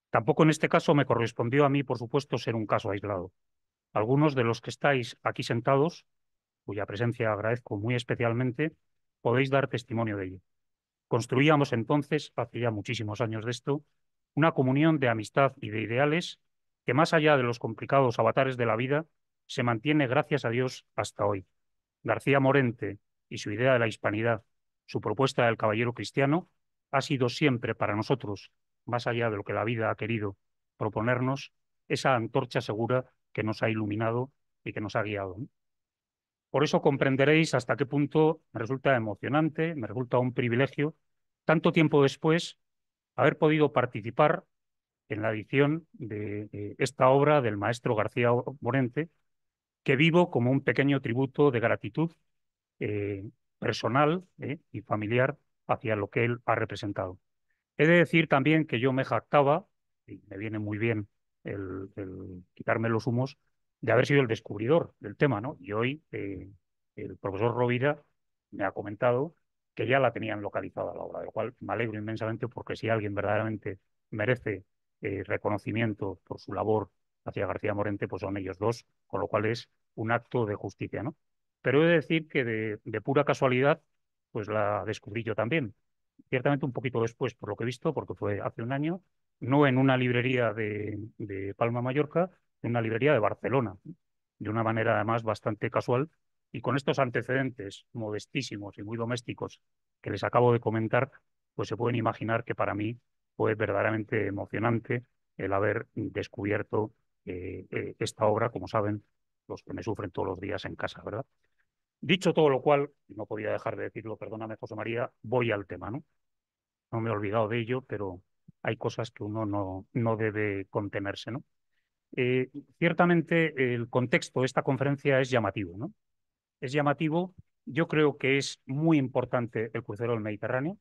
Tampoco en este caso me correspondió a mí, por supuesto, ser un caso aislado. Algunos de los que estáis aquí sentados, cuya presencia agradezco muy especialmente, podéis dar testimonio de ello. Construíamos entonces, hace ya muchísimos años de esto, una comunión de amistad y de ideales que, más allá de los complicados avatares de la vida, se mantiene, gracias a Dios, hasta hoy. García Morente y su idea de la hispanidad, su propuesta del caballero cristiano, ha sido siempre para nosotros, más allá de lo que la vida ha querido proponernos, esa antorcha segura que nos ha iluminado y que nos ha guiado, ¿no? Por eso comprenderéis hasta qué punto me resulta emocionante, me resulta un privilegio, tanto tiempo después, haber podido participar en la edición de esta obra del maestro García Morente, que vivo como un pequeño tributo de gratitud eh, personal y familiar hacia lo que él ha representado. He de decir también que yo me jactaba, y me viene muy bien el quitarme los humos, de haber sido el descubridor del tema, ¿no? Y hoy el profesor Rovira me ha comentado que ya la tenían localizada la obra, de lo cual me alegro inmensamente, porque si alguien verdaderamente merece reconocimiento por su labor hacia García Morente, pues son ellos dos, con lo cual es un acto de justicia, ¿no? Pero he de decir que de pura casualidad, pues la descubrí yo también. Ciertamente un poquito después, por lo que he visto, porque fue hace un año, no en una librería de Palma, Mallorca, en una librería de Barcelona, de una manera además bastante casual, y con estos antecedentes modestísimos y muy domésticos que les acabo de comentar, pues se pueden imaginar que para mí fue verdaderamente emocionante el haber descubierto esta obra, como saben los que me sufren todos los días en casa, ¿verdad? Dicho todo lo cual, no podía dejar de decirlo, perdóname, José María, voy al tema, ¿no? No me he olvidado de ello, pero hay cosas que uno no debe contenerse, ¿no? Eh, Ciertamente el contexto de esta conferencia es llamativo, ¿no? Es llamativo. Yo creo que es muy importante el crucero del Mediterráneo.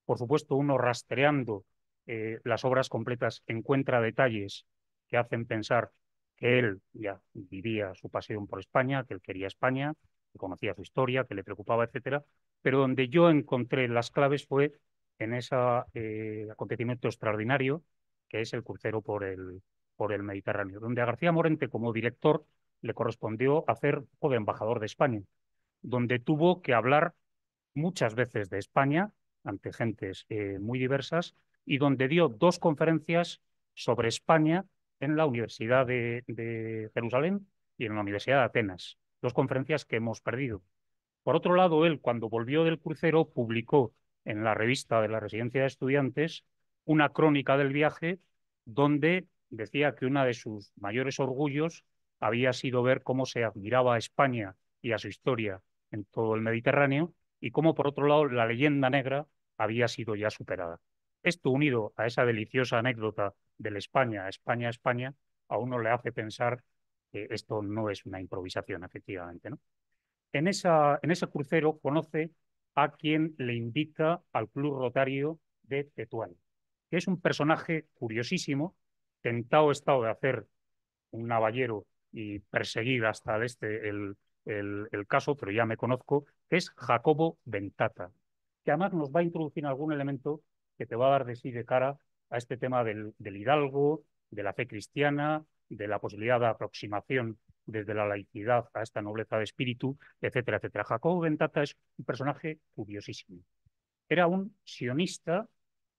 Por supuesto, uno rastreando las obras completas encuentra detalles que hacen pensar que él ya vivía su pasión por España, que él quería España, que conocía su historia, que le preocupaba, etcétera. Pero donde yo encontré las claves fue en ese acontecimiento extraordinario que es el crucero por el Mediterráneo, donde a García Morente, como director, le correspondió hacer un poco de embajador de España, donde tuvo que hablar muchas veces de España ante gentes muy diversas y donde dio 2 conferencias sobre España en la Universidad de Jerusalén y en la Universidad de Atenas. 2 conferencias que hemos perdido. Por otro lado, él, cuando volvió del crucero, publicó en la revista de la Residencia de Estudiantes una crónica del viaje donde decía que uno de sus mayores orgullos había sido ver cómo se admiraba a España y a su historia en todo el Mediterráneo y cómo, por otro lado, la leyenda negra había sido ya superada. Esto, unido a esa deliciosa anécdota del España, España, España, a uno le hace pensar que esto no es una improvisación, efectivamente, ¿no? En ese crucero conoce a quien le invita al Club Rotario de Tetuán, que es un personaje curiosísimo, tentado estado de hacer un navallero y perseguir hasta el caso, pero ya me conozco, que es Jacobo Ventata, que además nos va a introducir algún elemento que te va a dar de sí de cara a este tema del hidalgo, de la fe cristiana, de la posibilidad de aproximación desde la laicidad a esta nobleza de espíritu, etcétera, etcétera. Jacobo Ventata es un personaje curiosísimo. Era un sionista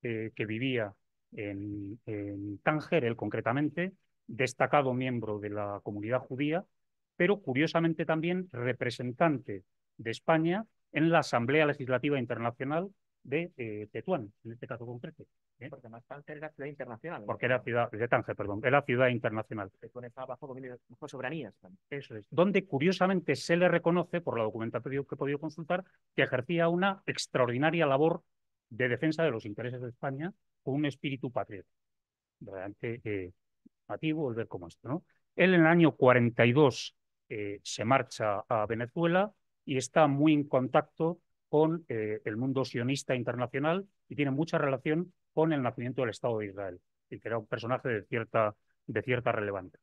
que vivía en Tánger, él concretamente, destacado miembro de la comunidad judía, pero curiosamente también representante de España en la Asamblea Legislativa Internacional de Tetuán, en este caso concreto. Porque además Tánger era ciudad internacional. Porque era ciudad, de Tánger, perdón, era ciudad internacional. Tetuán estaba bajo dominio, bajo soberanías también. Eso es. Donde curiosamente se le reconoce, por la documentación que he podido consultar, que ejercía una extraordinaria labor de defensa de los intereses de España con un espíritu patriota. Realmente nativo el ver como esto, ¿no? Él en el año 42 se marcha a Venezuela y está muy en contacto con el mundo sionista internacional y tiene mucha relación con el nacimiento del Estado de Israel, y que era un personaje de cierta relevancia.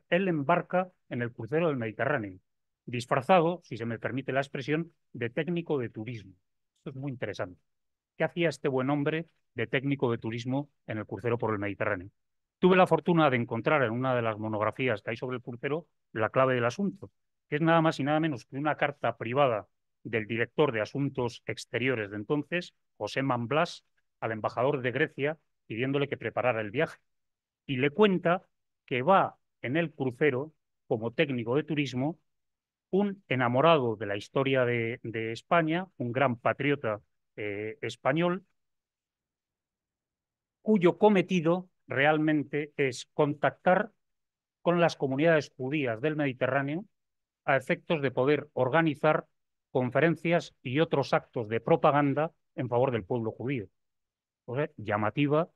Él embarca en el crucero del Mediterráneo, disfrazado, si se me permite la expresión, de técnico de turismo. Esto es muy interesante. ¿Qué hacía este buen hombre de técnico de turismo en el crucero por el Mediterráneo? Tuve la fortuna de encontrar en una de las monografías que hay sobre el crucero la clave del asunto, que es nada más y nada menos que una carta privada del director de Asuntos Exteriores de entonces, José Manblas, al embajador de Grecia, pidiéndole que preparara el viaje. Y le cuenta que va en el crucero como técnico de turismo un enamorado de la historia de España, un gran patriota español, cuyo cometido realmente es contactar con las comunidades judías del Mediterráneo a efectos de poder organizar conferencias y otros actos de propaganda en favor del pueblo judío. O sea, llamativa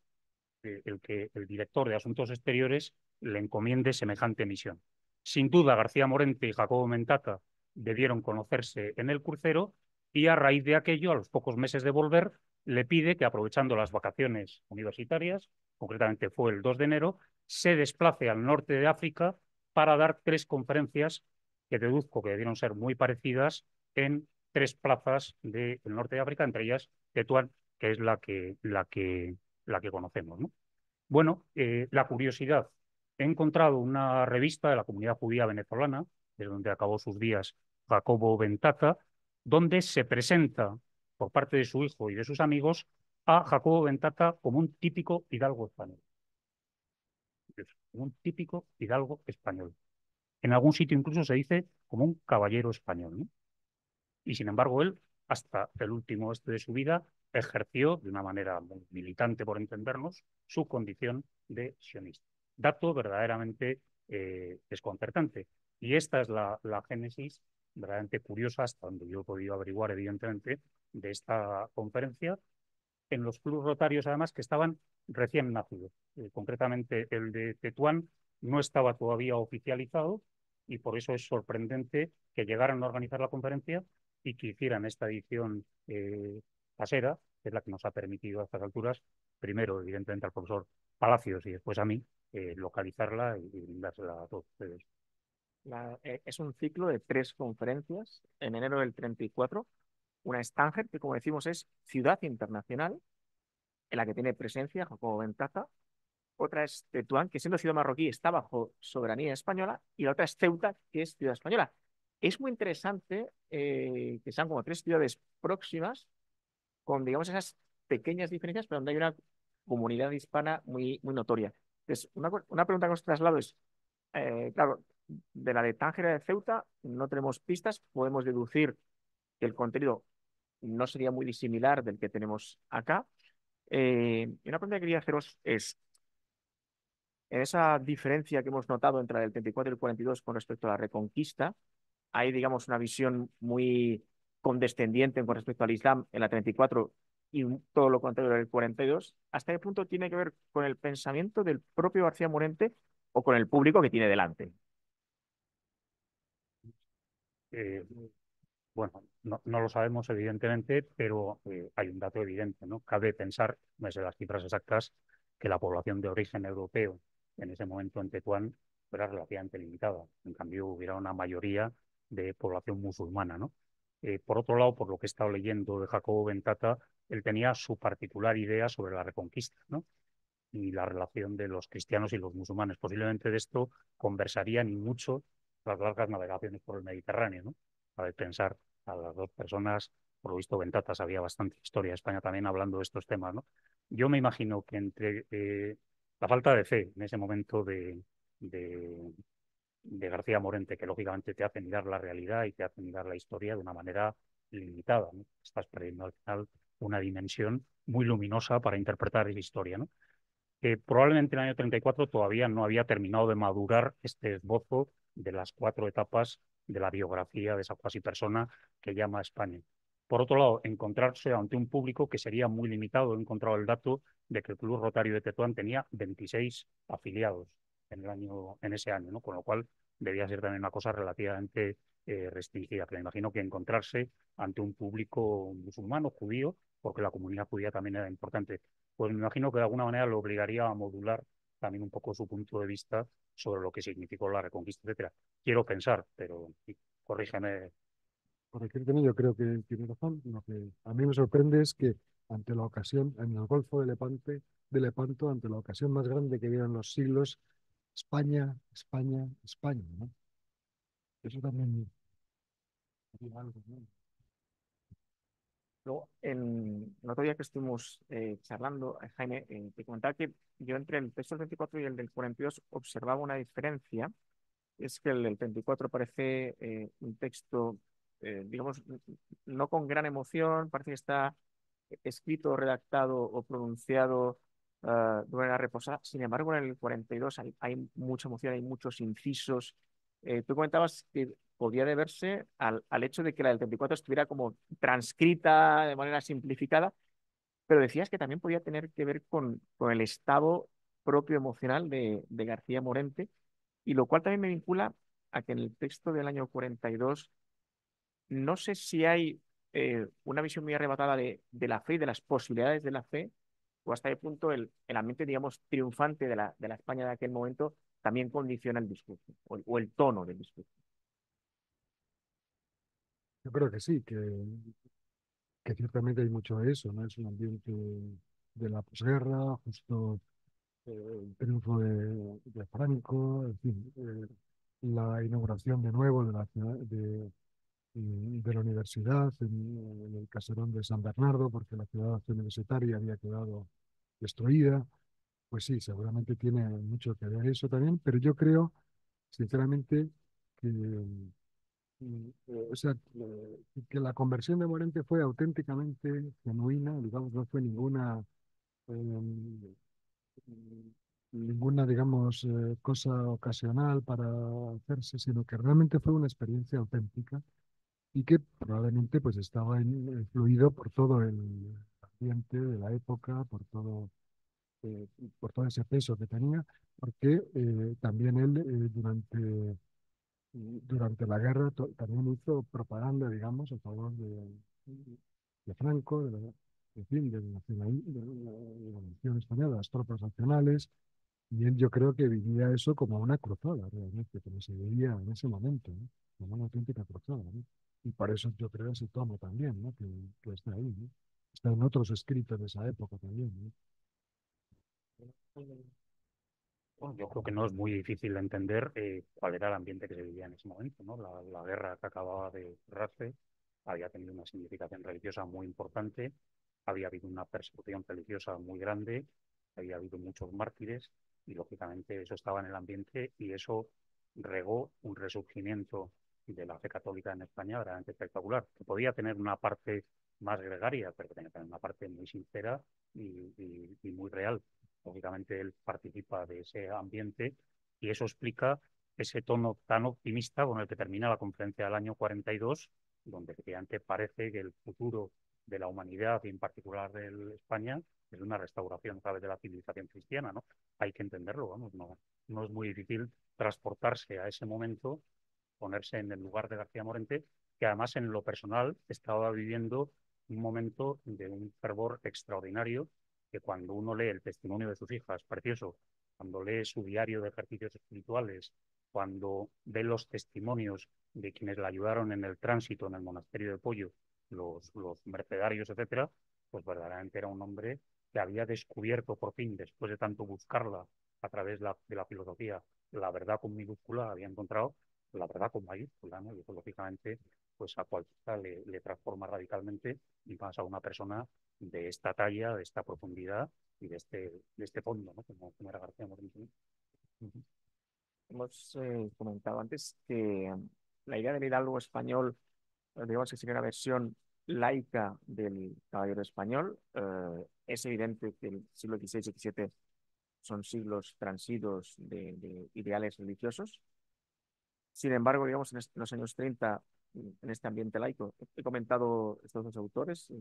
el que el director de Asuntos Exteriores le encomiende semejante misión. Sin duda, García Morente y Jacobo Mentata debieron conocerse en el crucero y a raíz de aquello, a los pocos meses de volver, le pide que, aprovechando las vacaciones universitarias, concretamente fue el 2 de enero, se desplace al norte de África para dar 3 conferencias que deduzco que debieron ser muy parecidas en 3 plazas del norte de África, entre ellas Tetuán, que es la que conocemos, ¿no? Bueno, la curiosidad. He encontrado una revista de la comunidad judía venezolana, desde donde acabó sus días Jacobo Ventata, donde se presenta por parte de su hijo y de sus amigos a Jacobo Ventata como un típico hidalgo español. Un típico hidalgo español. En algún sitio incluso se dice como un caballero español, ¿no? Y sin embargo, él, hasta el último de su vida, ejerció de una manera muy militante, por entendernos, su condición de sionista. Dato verdaderamente desconcertante. Y esta es la génesis verdaderamente curiosa, hasta donde yo he podido averiguar, evidentemente, de esta conferencia, en los clubes rotarios, además, que estaban recién nacidos. Concretamente, el de Tetuán no estaba todavía oficializado y por eso es sorprendente que llegaran a organizar la conferencia y que hicieran esta edición casera, que es la que nos ha permitido a estas alturas, primero, evidentemente, al profesor Palacios y después a mí, localizarla y brindársela a todos ustedes. Es un ciclo de 3 conferencias en enero del 34. Una es Tánger, que como decimos es ciudad internacional, en la que tiene presencia Jacobo Ventata. otra es Tetuán, que siendo ciudad marroquí está bajo soberanía española, y la otra es Ceuta, que es ciudad española. Es muy interesante que sean como tres ciudades próximas, con, digamos, esas pequeñas diferencias, pero donde hay una comunidad hispana muy, muy notoria. Entonces, una pregunta que os traslado es, claro, de la de Tánger y de Ceuta no tenemos pistas, podemos deducir que el contenido no sería muy disimilar del que tenemos acá. Y una pregunta que quería haceros es, en esa diferencia que hemos notado entre el 34 y el 42 con respecto a la Reconquista, hay, digamos, una visión muy condescendiente con respecto al Islam en la 34 y todo lo contrario en el 42. ¿Hasta qué punto tiene que ver con el pensamiento del propio García Morente o con el público que tiene delante? Eh, Bueno, no lo sabemos evidentemente, pero hay un dato evidente, ¿no? Cabe pensar, no sé las cifras exactas, que la población de origen europeo en ese momento en Tetuán era relativamente limitada. En cambio, hubiera una mayoría de población musulmana, ¿no? Por otro lado, por lo que he estado leyendo de Jacobo Bentata, él tenía su particular idea sobre la Reconquista, ¿no? Y la relación de los cristianos y los musulmanes. Posiblemente de esto conversarían y mucho las largas navegaciones por el Mediterráneo, ¿no? Para pensar a las dos personas, por lo visto Ventatas había bastante historia de España también hablando de estos temas, ¿no? Yo me imagino que entre la falta de fe en ese momento de, de García Morente, que lógicamente te hace mirar la realidad y te hace mirar la historia de una manera limitada, ¿no? Estás perdiendo al final una dimensión muy luminosa para interpretar esa historia, ¿no? Que probablemente en el año 34 todavía no había terminado de madurar este esbozo de las 4 etapas de la biografía de esa cuasi persona que llama a España. Por otro lado, encontrarse ante un público que sería muy limitado. He encontrado el dato de que el Club Rotario de Tetuán tenía 26 afiliados en ese año, ¿no? Con lo cual debía ser también una cosa relativamente restringida. Pero me imagino que encontrarse ante un público musulmán o judío, porque la comunidad judía también era importante, pues me imagino que de alguna manera lo obligaría a modular también un poco su punto de vista sobre lo que significó la Reconquista, etcétera. Quiero pensar, pero corrígeme. Por decirte, no, yo creo que tiene razón. Lo que a mí me sorprende es que ante la ocasión, en el Golfo de Lepanto, ante la ocasión más grande que vieron los siglos, España, España, España, ¿no? Eso también diría algo, ¿no? Luego, el otro día que estuvimos charlando, Jaime, te comentaba que yo entre el texto del 24 y el del 42 observaba una diferencia. Es que el del 34 parece un texto, digamos, no con gran emoción, parece que está escrito, redactado o pronunciado de manera reposada. Sin embargo, en el 42 hay mucha emoción, hay muchos incisos. Tú comentabas que podía deberse al hecho de que la del 34 estuviera como transcrita de manera simplificada, pero decías que también podía tener que ver con el estado propio emocional de García Morente, y lo cual también me vincula a que en el texto del año 42 no sé si hay una visión muy arrebatada de la fe y de las posibilidades de la fe, o hasta qué punto el ambiente, digamos, triunfante de la España de aquel momento también condiciona el discurso o el tono del discurso. Yo creo que sí, que ciertamente hay mucho de eso, ¿no? Es un ambiente de la posguerra, justo el triunfo de Franco, en fin, la inauguración de nuevo de la ciudad, de la universidad en el caserón de San Bernardo, porque la ciudad universitaria había quedado destruida. Pues sí, seguramente tiene mucho que ver eso también, pero yo creo, sinceramente, que, o sea, que la conversión de Morente fue auténticamente genuina, digamos, no fue eh, ninguna, digamos, cosa ocasional para hacerse, sino que realmente fue una experiencia auténtica y que probablemente pues estaba influido por todo el ambiente de la época, eh, por todo ese peso que tenía, porque también él durante la guerra también hizo propaganda, digamos, a favor de Franco, en fin, de la nación española, de las tropas nacionales, y él yo creo que vivía eso como una cruzada, realmente, como se vivía en ese momento, ¿no? Como una auténtica cruzada, ¿no? Y por eso yo creo ese tomo también, ¿no? Que está ahí, ¿no? Está en otros escritos de esa época también, ¿no? Bueno, yo creo que no es muy difícil de entender cuál era el ambiente que se vivía en ese momento, ¿no? La guerra que acababa de cerrarse había tenido una significación religiosa muy importante, había habido una persecución religiosa muy grande, había habido muchos mártires y lógicamente eso estaba en el ambiente y eso regó un resurgimiento de la fe católica en España verdaderamente espectacular, que podía tener una parte más gregaria, pero que tenía que tener una parte muy sincera y muy real. Lógicamente él participa de ese ambiente y eso explica ese tono tan optimista con el que termina la conferencia del año 42, donde efectivamente parece que el futuro de la humanidad y en particular de España es una restauración a través de la civilización cristiana, ¿no? Hay que entenderlo, vamos, no es muy difícil transportarse a ese momento, ponerse en el lugar de García Morente, que además en lo personal estaba viviendo un momento de un fervor extraordinario, que cuando uno lee el testimonio de sus hijas, precioso, cuando lee su diario de ejercicios espirituales, cuando ve los testimonios de quienes la ayudaron en el tránsito en el monasterio de Pollo, los mercedarios, etcétera, pues verdaderamente era un hombre que había descubierto por fin, después de tanto buscarla a través de la filosofía, la verdad con minúscula, había encontrado la verdad con mayúscula, ¿no? Y eso, lógicamente, pues a cualquiera le transforma radicalmente y pasa a una persona de esta talla, de esta profundidad y de este fondo, ¿no? Como era García Moreno. Hemos comentado antes que la idea del hidalgo español, digamos que sería una versión laica del caballero español. Es evidente que el siglo XVI y XVII son siglos transidos de ideales religiosos. Sin embargo, digamos, en los años 30, en este ambiente laico, he comentado estos dos autores,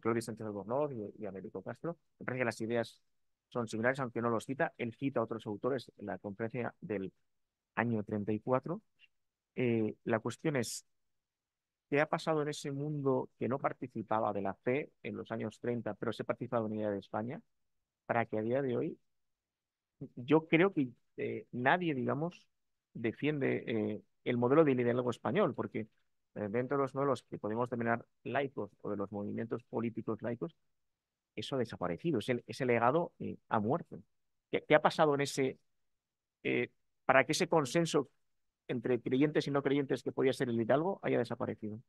Claudio Sánchez Albornoz y Américo Castro. Me parece que las ideas son similares, aunque no los cita. Él cita a otros autores en la conferencia del año 34. La cuestión es, ¿qué ha pasado en ese mundo que no participaba de la fe en los años 30, pero se participaba en la unidad de España, para que a día de hoy yo creo que nadie, digamos, defiende el modelo de liderazgo español, porque dentro de los modelos que podemos denominar laicos o de los movimientos políticos laicos, eso ha desaparecido, ese legado ha muerto. ¿Qué ha pasado en eh, para que ese consenso entre creyentes y no creyentes que podía ser el hidalgo haya desaparecido?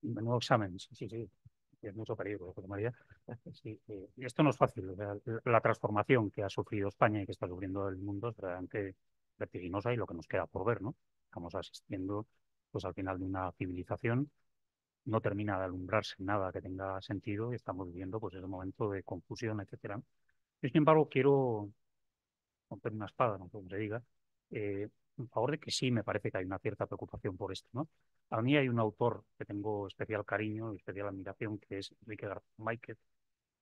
Menudo examen, sí, sí, sí. Es mucho peligro, José María. Sí, y esto no es fácil. O sea, la transformación que ha sufrido España y que está sufriendo el mundo es realmente vertiginosa y lo que nos queda por ver, ¿no? Estamos asistiendo, pues, al final de una civilización. No termina de alumbrarse nada que tenga sentido y estamos viviendo, pues, ese momento de confusión, etcétera. Yo, sin embargo, quiero romper una espada, no sé cómo se diga, en favor de que sí me parece que hay una cierta preocupación por esto, ¿no? A mí hay un autor que tengo especial cariño y especial admiración, que es Enrique García Máquez,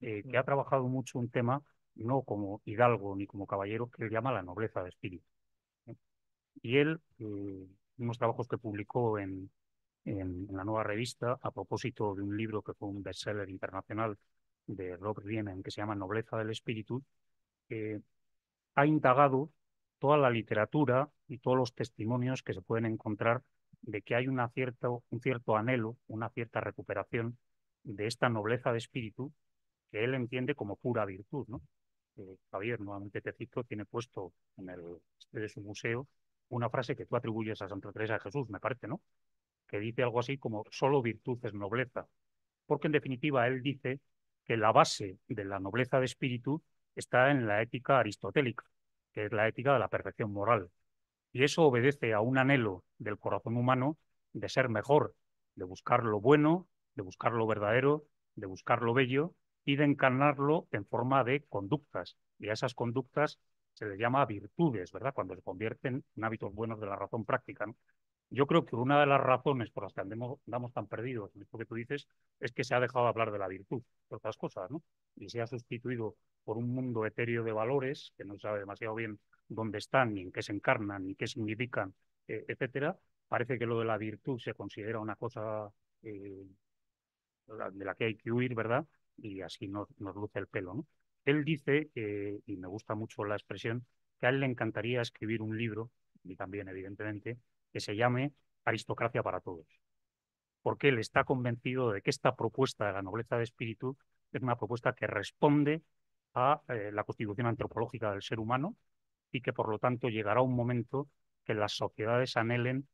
que ha trabajado mucho un tema, no como hidalgo ni como caballero, que él llama la nobleza de espíritu, ¿no? Y él, unos trabajos que publicó en la Nueva Revista, a propósito de un libro que fue un bestseller internacional de Robert Riemann, que se llama Nobleza del Espíritu, eh, ha indagado toda la literatura y todos los testimonios que se pueden encontrar de que hay un cierto anhelo, una cierta recuperación de esta nobleza de espíritu que él entiende como pura virtud, ¿no? Javier, nuevamente te cito, tiene puesto en el de su museo una frase que tú atribuyes a Santa Teresa de Jesús, me parece, ¿no? Que dice algo así como solo virtud es nobleza, porque en definitiva él dice que la base de la nobleza de espíritu está en la ética aristotélica, que es la ética de la perfección moral. Y eso obedece a un anhelo del corazón humano de ser mejor, de buscar lo bueno, de buscar lo verdadero, de buscar lo bello y de encarnarlo en forma de conductas. Y a esas conductas se les llama virtudes, ¿verdad? Cuando se convierten en hábitos buenos de la razón práctica, ¿no? Yo creo que una de las razones por las que andamos tan perdidos en esto que tú dices es que se ha dejado de hablar de la virtud, de otras cosas, ¿no? Y se ha sustituido por un mundo etéreo de valores que no sabe demasiado bien dónde están, ni en qué se encarnan, ni qué significan, etcétera. Parece que lo de la virtud se considera una cosa eh, de la que hay que huir, ¿verdad? Y así nos luce el pelo, ¿no? Él dice, y me gusta mucho la expresión, que a él le encantaría escribir un libro, y también, evidentemente, que se llame Aristocracia para todos. porque él está convencido de que esta propuesta de la nobleza de espíritu es una propuesta que responde a la constitución antropológica del ser humano y que por lo tanto llegará un momento que las sociedades anhelen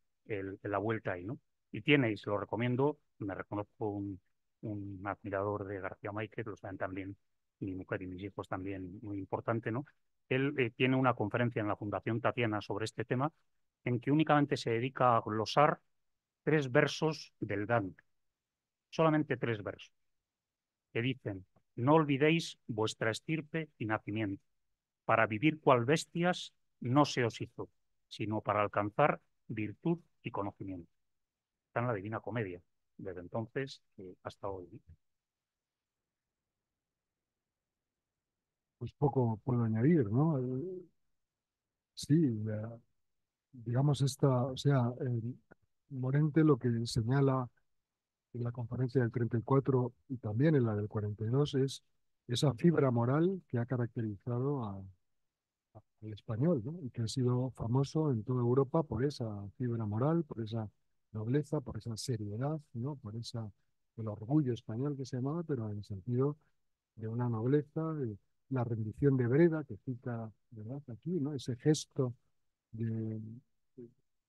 la vuelta ahí, ¿no? Y tiene, y se lo recomiendo, me reconozco un admirador de García Márquez, lo saben también mi mujer y mis hijos también, muy importante, ¿no? Él tiene una conferencia en la Fundación Tatiana sobre este tema, en que únicamente se dedica a glosar 3 versos del Dante, solamente 3 versos, que dicen: no olvidéis vuestra estirpe y nacimiento. Para vivir cual bestias no se os hizo, sino para alcanzar virtud y conocimiento. Está en la Divina Comedia, desde entonces hasta hoy. Pues poco puedo añadir, ¿no? Sí, digamos o sea, Morente lo que señala en la conferencia del 34 y también en la del 42 es esa fibra moral que ha caracterizado al español, ¿no? Y que ha sido famoso en toda Europa por esa fibra moral, por esa nobleza, por esa seriedad, ¿no? Por el orgullo español que se llamaba, pero en el sentido de una nobleza, de la rendición de Breda, que cita, ¿verdad? Aquí, ¿no? Ese gesto de,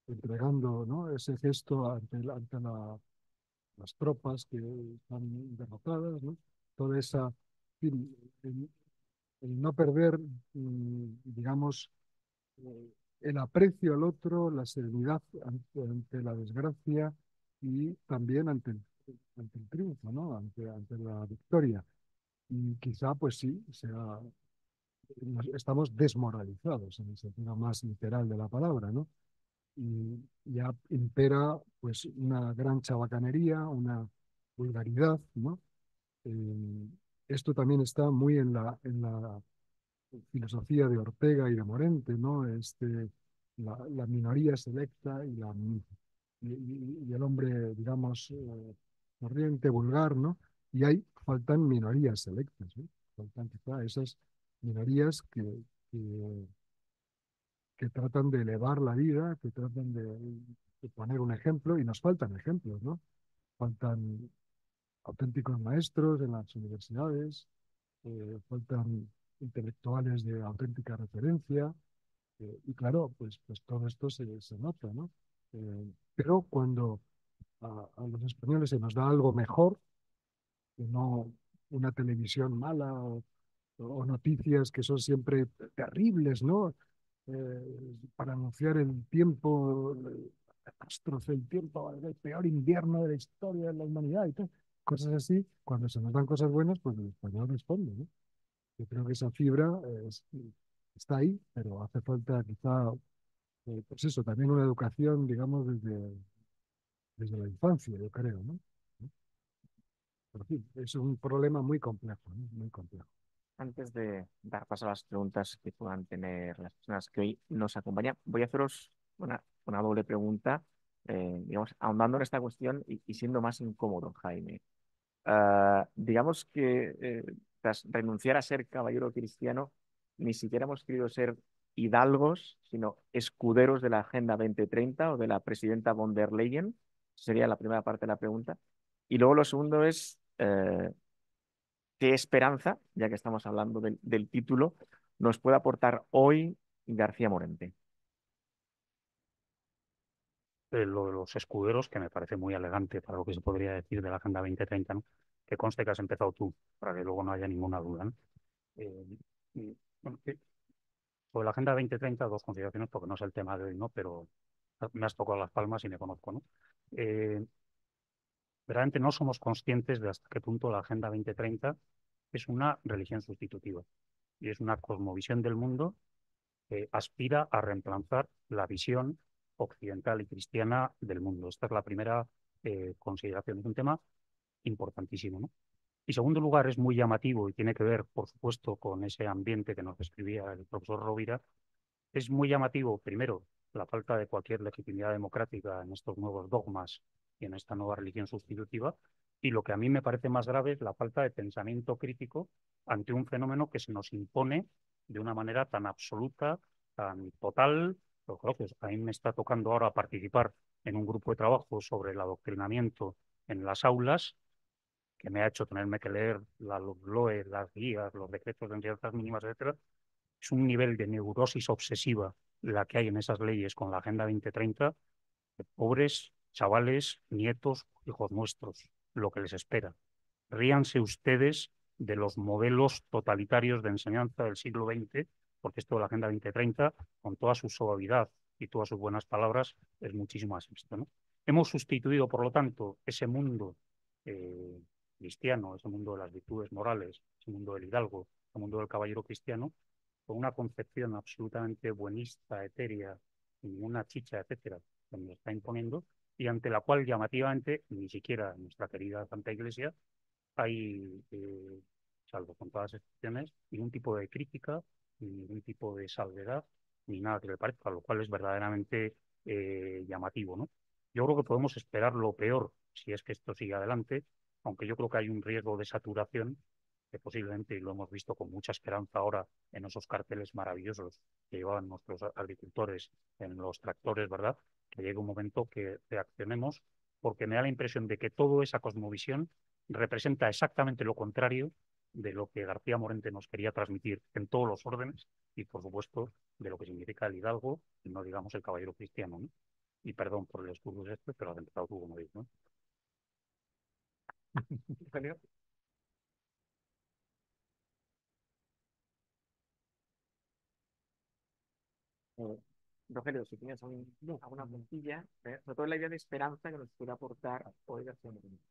entregando, ¿no? Ese gesto ante las tropas que están derrotadas, ¿no? Toda esa, en fin, el no perder, digamos, el aprecio al otro, la serenidad ante la desgracia y también ante el triunfo, ¿no? Ante la victoria. Y quizá, pues sí, estamos desmoralizados en el sentido más literal de la palabra, ¿no? Y ya impera, pues, una gran chabacanería, una vulgaridad, ¿no? Eh, Esto también está muy en la filosofía de Ortega y de Morente, ¿no? La minoría selecta y el hombre, digamos, corriente, vulgar, ¿no? Y ahí faltan minorías selectas, ¿no? Faltan quizá esas minorías que, que tratan de elevar la vida, que tratan de poner un ejemplo, y nos faltan ejemplos, ¿no? Faltan auténticos maestros en las universidades, faltan intelectuales de auténtica referencia, y claro, pues todo esto se nota, ¿no? Pero cuando a los españoles se nos da algo mejor, que no una televisión mala o noticias que son siempre terribles, ¿no? Para anunciar el tiempo, la catástrofe, el tiempo, el peor invierno de la historia de la humanidad y tal. Cosas así, cuando se nos dan cosas buenas, pues el español responde, ¿no? Yo creo que esa fibra está ahí, pero hace falta quizá, pues eso, también una educación, digamos, desde la infancia, yo creo, ¿no? Pero, en fin, es un problema muy complejo, ¿no? Muy complejo. Antes de dar paso a las preguntas que puedan tener las personas que hoy nos acompañan, voy a haceros una doble pregunta, digamos, ahondando en esta cuestión y siendo más incómodo, Jaime. Digamos que tras renunciar a ser caballero cristiano, ni siquiera hemos querido ser hidalgos, sino escuderos de la Agenda 2030 o de la presidenta von der Leyen. Sería la primera parte de la pregunta. Y luego lo segundo es, ¿qué esperanza, ya que estamos hablando del título, nos puede aportar hoy García Morente? Lo de los escuderos, que me parece muy elegante para lo que se podría decir de la Agenda 2030, ¿no? Que conste que has empezado tú, para que luego no haya ninguna duda, ¿no? Eh, bueno, sobre la Agenda 2030, 2 consideraciones, porque no es el tema de hoy, ¿no? Pero me has tocado las palmas y me conozco, ¿no? Verdaderamente no somos conscientes de hasta qué punto la Agenda 2030 es una religión sustitutiva y es una cosmovisión del mundo que aspira a reemplazar la visión occidental y cristiana del mundo. Esta es la primera consideración. Es un tema importantísimo, ¿no? Y segundo lugar, es muy llamativo y tiene que ver, por supuesto, con ese ambiente que nos describía el profesor Rovira. Es muy llamativo, primero, la falta de cualquier legitimidad democrática en estos nuevos dogmas y en esta nueva religión sustitutiva. Y lo que a mí me parece más grave es la falta de pensamiento crítico ante un fenómeno que se nos impone de una manera tan absoluta, tan total. Pero claro, pues a mí me está tocando ahora participar en un grupo de trabajo sobre el adoctrinamiento en las aulas, que me ha hecho tenerme que leer la LOE, las guías, los decretos de enseñanzas mínimas, etcétera, es un nivel de neurosis obsesiva la que hay en esas leyes con la Agenda 2030, de pobres chavales, nietos, hijos nuestros, lo que les espera. Ríanse ustedes de los modelos totalitarios de enseñanza del siglo XX, porque esto de la Agenda 2030, con toda su suavidad y todas sus buenas palabras, es muchísimo más esto, ¿no? Hemos sustituido, por lo tanto, ese mundo cristiano, ese mundo de las virtudes morales, ese mundo del hidalgo, ese mundo del caballero cristiano, con una concepción absolutamente buenista, etérea, sin ninguna chicha, etcétera, que nos está imponiendo, y ante la cual llamativamente ni siquiera en nuestra querida Santa Iglesia hay, salvo con todas las excepciones, ningún tipo de crítica, ni ningún tipo de salvedad, ni nada que le parezca, lo cual es verdaderamente llamativo, ¿no? Yo creo que podemos esperar lo peor si es que esto sigue adelante, aunque yo creo que hay un riesgo de saturación que posiblemente, y lo hemos visto con mucha esperanza ahora en esos carteles maravillosos que llevaban nuestros agricultores en los tractores, ¿verdad? Que llegue un momento que reaccionemos, porque me da la impresión de que toda esa cosmovisión representa exactamente lo contrario de lo que García Morente nos quería transmitir en todos los órdenes y, por supuesto, de lo que significa el hidalgo y no digamos el caballero cristiano, ¿no? Y perdón por el excursus este, pero has empezado tú, como dices, ¿no? Rogelio, si tienes alguna puntilla, sobre todo la idea de esperanza que nos puede aportar hoy García Morente.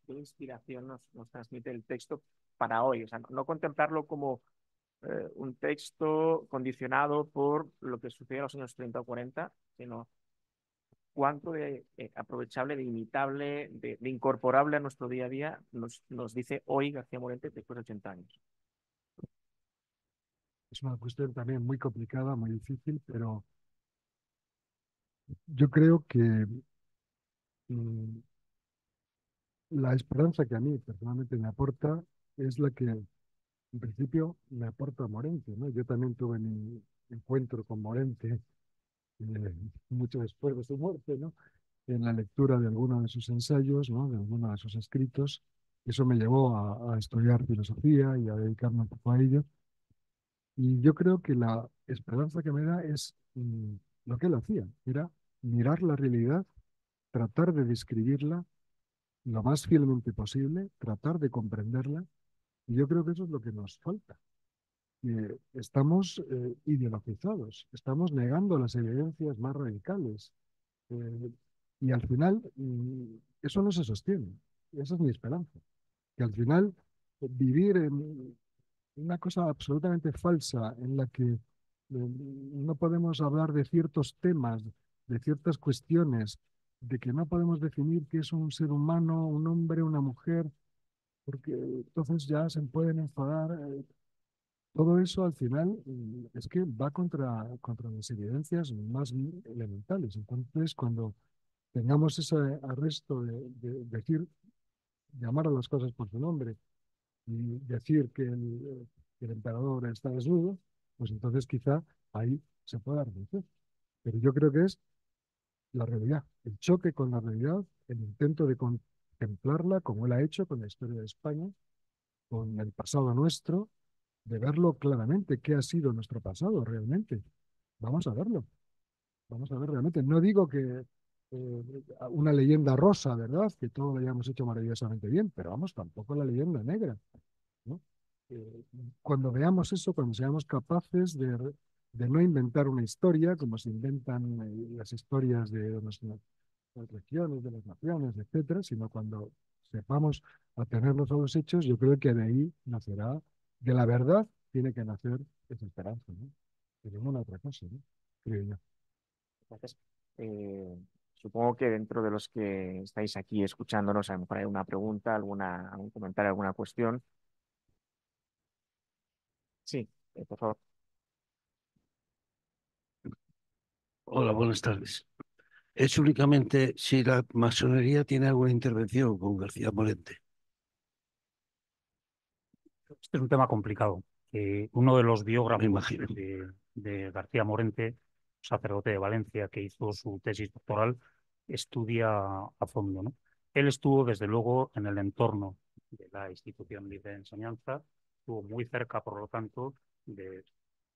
¿Qué inspiración nos transmite el texto para hoy? O sea, no contemplarlo como un texto condicionado por lo que sucedió en los años 30 o 40, sino cuánto de aprovechable, de imitable, de incorporable a nuestro día a día nos dice hoy García Morente después de 80 años. Es una cuestión también muy complicada, muy difícil, pero yo creo que mm, la esperanza que a mí personalmente me aporta es la que en principio me aporta Morente, ¿no? Yo también tuve mi encuentro con Morente mucho después de su muerte, ¿no? En la lectura de algunos de sus ensayos, ¿no? De algunos de sus escritos. Eso me llevó a estudiar filosofía y a dedicarme un poco a ello. Y yo creo que la esperanza que me da es lo que él hacía, era mirar la realidad, tratar de describirla lo más fielmente posible, tratar de comprenderla. Y yo creo que eso es lo que nos falta. Estamos ideologizados, estamos negando las evidencias más radicales. eh, y al final eso no se sostiene. Esa es mi esperanza. Que al final vivir en una cosa absolutamente falsa en la que no podemos hablar de ciertos temas, de ciertas cuestiones, de que no podemos definir qué es un ser humano, un hombre, una mujer, porque entonces ya se pueden enfadar. Todo eso al final es que va contra las evidencias más elementales. Entonces, cuando tengamos ese arresto de decir, llamar a las cosas por su nombre y decir que el emperador está desnudo, pues entonces quizá ahí se pueda vencer. Pero yo creo que es la realidad, el choque con la realidad, el intento de contemplarla como él ha hecho con la historia de España, con el pasado nuestro, de verlo claramente, qué ha sido nuestro pasado realmente. Vamos a verlo, vamos a ver realmente. No digo que una leyenda rosa, ¿verdad? Que todo lo hayamos hecho maravillosamente bien, pero vamos, tampoco la leyenda negra, ¿no? Eh, Cuando veamos eso, cuando seamos capaces de no inventar una historia, como se inventan las historias de las regiones, de las naciones, etcétera, sino cuando sepamos atenernos a los hechos, yo creo que de ahí nacerá, de la verdad tiene que nacer esa esperanza, ¿no? De ninguna otra cosa, ¿no? Creo yo. Entonces, supongo que dentro de los que estáis aquí escuchándonos, a lo mejor hay una pregunta, algún comentario, alguna cuestión. Sí, por favor. Hola, buenas tardes. Es únicamente si la masonería tiene alguna intervención con García Morente. Este es un tema complicado. Uno de los Me biógrafos imagino. de García Morente, sacerdote de Valencia, que hizo su tesis doctoral, estudia a fondo, ¿no? Él estuvo, desde luego, en el entorno de la institución libre de enseñanza, estuvo muy cerca, por lo tanto, de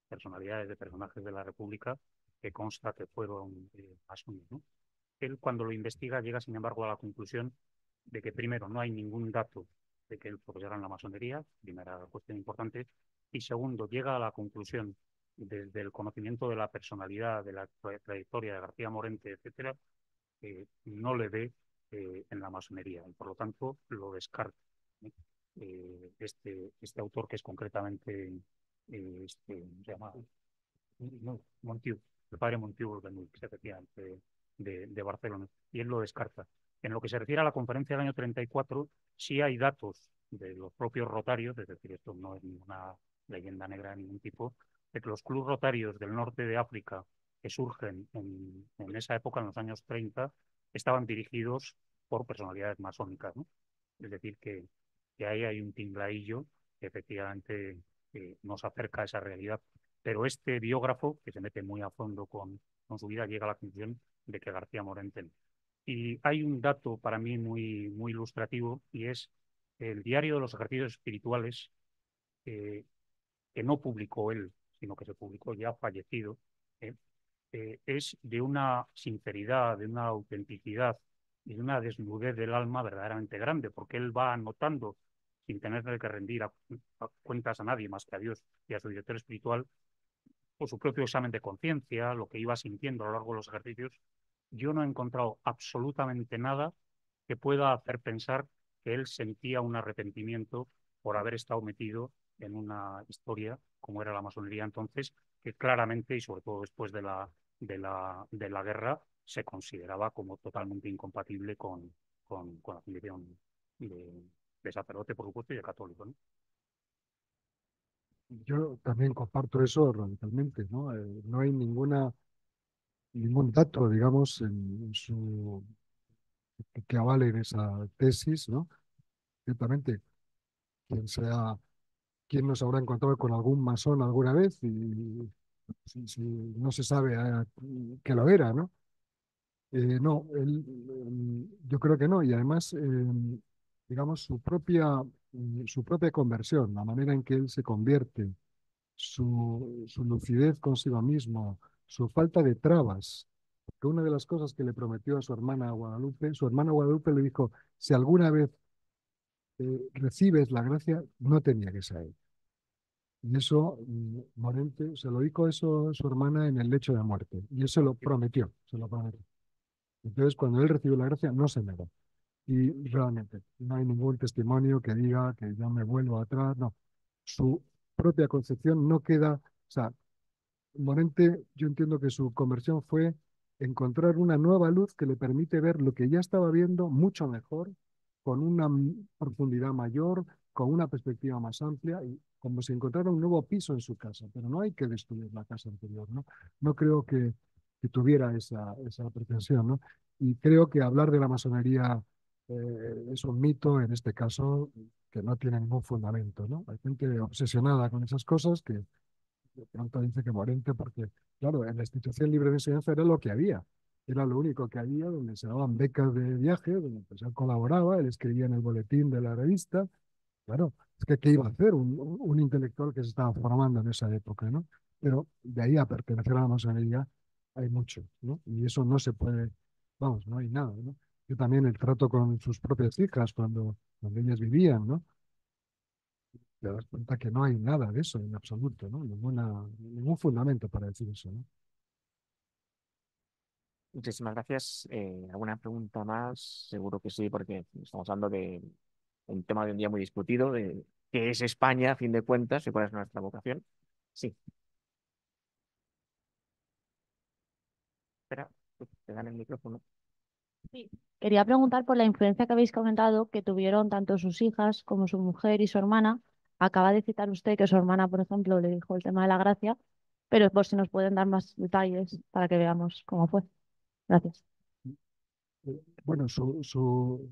personalidades, de personajes de la República que consta que fueron masones, ¿no? Él, cuando lo investiga, llega, sin embargo, a la conclusión de que, primero, no hay ningún dato de que él profesara en la masonería, primera cuestión importante, y segundo, llega a la conclusión, desde el conocimiento de la personalidad, de la trayectoria de García Morente, etcétera, no le ve en la masonería y por lo tanto lo descarta. Este autor, que es concretamente se llama Montiú, el padre Montiú de Barcelona, y él lo descarta. En lo que se refiere a la conferencia del año 34, sí hay datos de los propios rotarios, es decir, esto no es ninguna leyenda negra de ningún tipo, de que los clubes rotarios del norte de África que surgen en esa época, en los años 30, estaban dirigidos por personalidades masónicas, ¿no? Es decir, que ahí hay un tingladillo que efectivamente nos acerca a esa realidad. Pero este biógrafo, que se mete muy a fondo con su vida, llega a la conclusión de que García Morente no. Y hay un dato para mí muy, muy ilustrativo, y es el diario de los ejercicios espirituales, eh, que no publicó él, sino que se publicó ya fallecido, eh, es de una sinceridad, de una autenticidad y de una desnudez del alma verdaderamente grande, porque él va anotando, sin tener que rendir cuentas a nadie más que a Dios y a su director espiritual, por su propio examen de conciencia, lo que iba sintiendo a lo largo de los ejercicios. Yo no he encontrado absolutamente nada que pueda hacer pensar que él sentía un arrepentimiento por haber estado metido en una historia como era la masonería entonces, que claramente, y sobre todo después de la guerra, se consideraba como totalmente incompatible con la condición de sacerdote, por supuesto, y de católico, ¿no? Yo también comparto eso radicalmente, ¿no? No hay ningún dato, digamos, que avale esa tesis, ¿no? Ciertamente, quien sea, quien nos habrá encontrado con algún masón alguna vez y si no se sabe que lo era, ¿no? No, yo creo que no. Y además, digamos, su propia conversión, la manera en que él se convierte, su lucidez consigo mismo, su falta de trabas. Porque una de las cosas que le prometió a su hermana Guadalupe le dijo, si alguna vez recibes la gracia, no tenía que ser él. Y eso, Morente, se lo dijo eso a su hermana en el lecho de muerte. Y él se lo prometió, se lo prometió. Entonces, cuando él recibió la gracia, no se negó. Y realmente no hay ningún testimonio que diga que yo me vuelvo atrás, no. Su propia concepción no queda, o sea, Morente, yo entiendo que su conversión fue encontrar una nueva luz que le permite ver lo que ya estaba viendo mucho mejor, con una profundidad mayor, con una perspectiva más amplia, y como si encontrara un nuevo piso en su casa. Pero no hay que destruir la casa anterior, ¿no? No creo que tuviera esa pretensión, ¿no? Y creo que hablar de la masonería es un mito, en este caso, que no tiene ningún fundamento, ¿no? Hay gente obsesionada con esas cosas que de pronto dice que Morente, porque, claro, en la institución libre de enseñanza era lo que había, era lo único que había, donde se daban becas de viaje, donde pues, él colaboraba, él escribía en el boletín de la revista. Claro, es que ¿qué iba a hacer un intelectual que se estaba formando en esa época, ¿no? Pero de ahí a pertenecer a la masonería hay mucho, ¿no? Y eso no se puede, vamos, no hay nada, ¿no? Yo también el trato con sus propias hijas cuando ellas vivían, ¿no? Te das cuenta que no hay nada de eso en absoluto, ¿no? Ningún fundamento para decir eso, ¿no? Muchísimas gracias. ¿Alguna pregunta más? Seguro que sí, porque estamos hablando de un tema de un día muy discutido, de qué es España, a fin de cuentas, y cuál es nuestra vocación. Sí, espera, te dan el micrófono. Sí. Quería preguntar por la influencia que habéis comentado que tuvieron tanto sus hijas como su mujer y su hermana. Acaba de citar usted que su hermana, por ejemplo, le dijo el tema de la gracia, pero por si nos pueden dar más detalles para que veamos cómo fue. Gracias. Bueno, su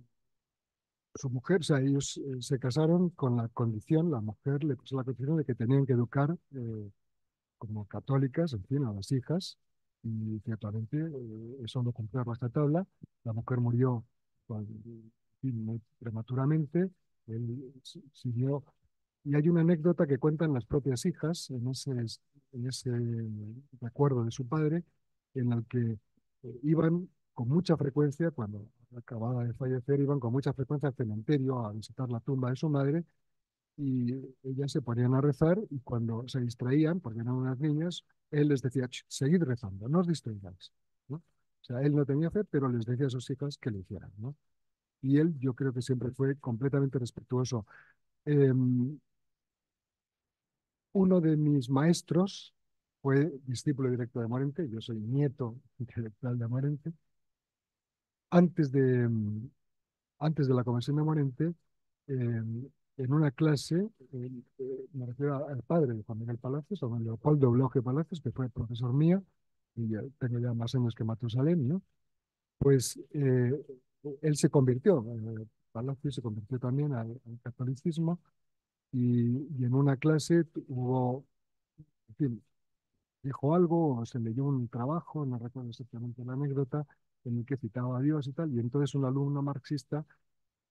mujer, o sea, ellos se casaron con la condición, la mujer le puso la condición de que tenían que educar como católicas, en fin, a las hijas, Y ciertamente eso no cumplió tabla. La mujer murió en fin, muy prematuramente. Él siguió. Y hay una anécdota que cuentan las propias hijas en ese recuerdo de su padre, en el que iban con mucha frecuencia, cuando acababa de fallecer, iban con mucha frecuencia al cementerio a visitar la tumba de su madre y ellas se ponían a rezar y cuando se distraían, porque eran unas niñas, él les decía, "Ch, seguid rezando, no os distraigáis, ¿no?". O sea, él no tenía fe, pero les decía a sus hijas que lo hicieran, ¿no? Y él, yo creo que siempre fue completamente respetuoso. Uno de mis maestros fue discípulo directo de Morente, yo soy nieto intelectual de Morente. Antes de, antes de la conversión de Morente, en una clase, me refiero al padre de Juan Miguel Palacios, don Leopoldo Bloge Palacios, que fue profesor mío, y yo tengo ya más años que Matusalén, ¿no? Pues él se convirtió, Palacios se convirtió también al catolicismo, y en una clase hubo, en fin, dijo algo, o se leyó un trabajo, no recuerdo exactamente la anécdota, en el que citaba a Dios y tal, y entonces un alumno marxista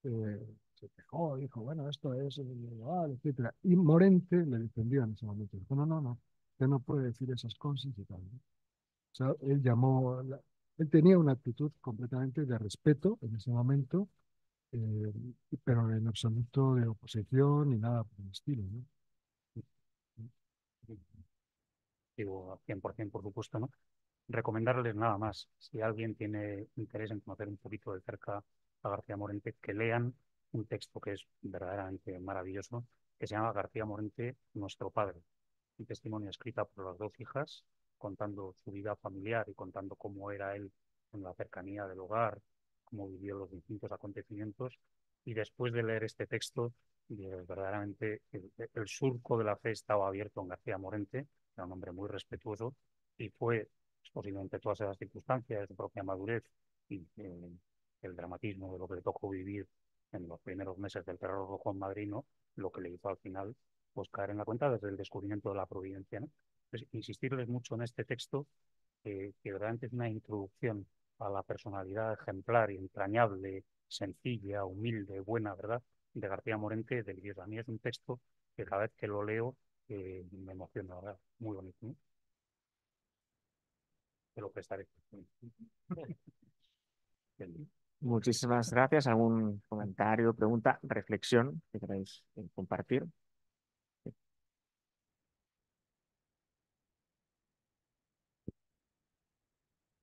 se quejó, dijo, bueno, esto es ilegal, etcétera. Y Morente le defendió en ese momento. Dijo, no, no, no, usted no puede decir esas cosas y tal, ¿no? O sea, él tenía una actitud completamente de respeto en ese momento, eh, pero en absoluto de oposición ni nada por el estilo, ¿no? Digo, a 100%, por supuesto, ¿no? Recomendarles nada más, si alguien tiene interés en conocer un poquito de cerca a García Morente, que lean un texto que es verdaderamente maravilloso, que se llama García Morente, Nuestro Padre, un testimonio escrita por las dos hijas, contando su vida familiar y contando cómo era él en la cercanía del hogar, cómo vivió los distintos acontecimientos. Y después de leer este texto, verdaderamente el surco de la fe estaba abierto en García Morente, era un hombre muy respetuoso, y fue posiblemente todas esas circunstancias, de su propia madurez y el dramatismo de lo que le tocó vivir en los primeros meses del terror rojo en Madrid, ¿no? Lo que le hizo al final pues caer en la cuenta desde el descubrimiento de la providencia, ¿no? Entonces, insistirles mucho en este texto, que verdaderamente es una introducción a la personalidad ejemplar y entrañable, sencilla, humilde, buena, ¿verdad?, de García Morente, delicioso. A mí es un texto que cada vez que lo leo me emociona, ¿verdad? Muy bonito, ¿no? Te lo prestaré. Muchísimas gracias. ¿Algún comentario, pregunta, reflexión que queráis compartir?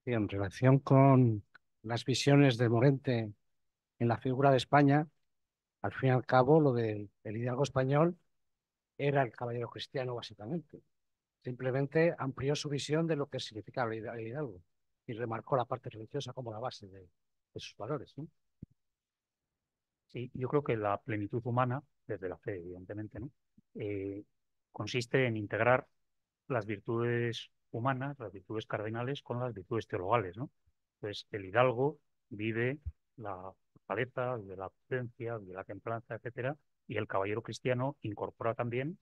Y en relación con las visiones de Morente en la figura de España, al fin y al cabo, lo del hidalgo español era el caballero cristiano, básicamente. Simplemente amplió su visión de lo que significaba el hidalgo y remarcó la parte religiosa como la base de sus valores, ¿no? Sí, yo creo que la plenitud humana, desde la fe, evidentemente, ¿no? Eh, consiste en integrar las virtudes humanas, las virtudes cardinales, con las virtudes teologales, ¿no? Entonces, el hidalgo vive la fortaleza, vive la prudencia, vive la templanza, etcétera, y el caballero cristiano incorpora también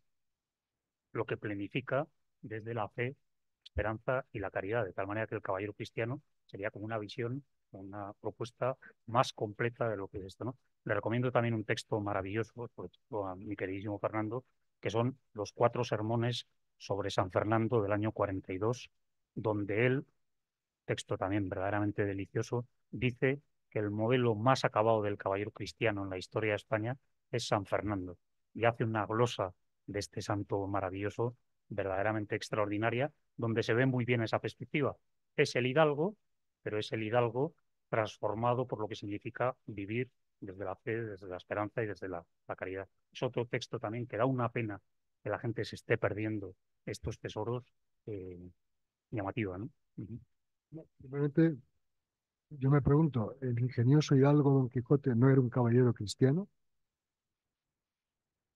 lo que planifica desde la fe, esperanza y la caridad, de tal manera que el caballero cristiano sería como una visión, una propuesta más completa de lo que es esto, ¿no? Le recomiendo también un texto maravilloso, sobre todo a mi queridísimo Fernando, que son los 4 sermones sobre San Fernando del año 42, donde él, texto también verdaderamente delicioso, dice que el modelo más acabado del caballero cristiano en la historia de España es San Fernando, y hace una glosa de este santo maravilloso verdaderamente extraordinaria, donde se ve muy bien esa perspectiva. Es el hidalgo, pero es el hidalgo transformado por lo que significa vivir desde la fe, desde la esperanza y desde la caridad. Es otro texto también que da una pena que la gente se esté perdiendo estos tesoros, llamativa, ¿no? Uh-huh. Simplemente yo me pregunto, ¿el ingenioso hidalgo Don Quijote no era un caballero cristiano?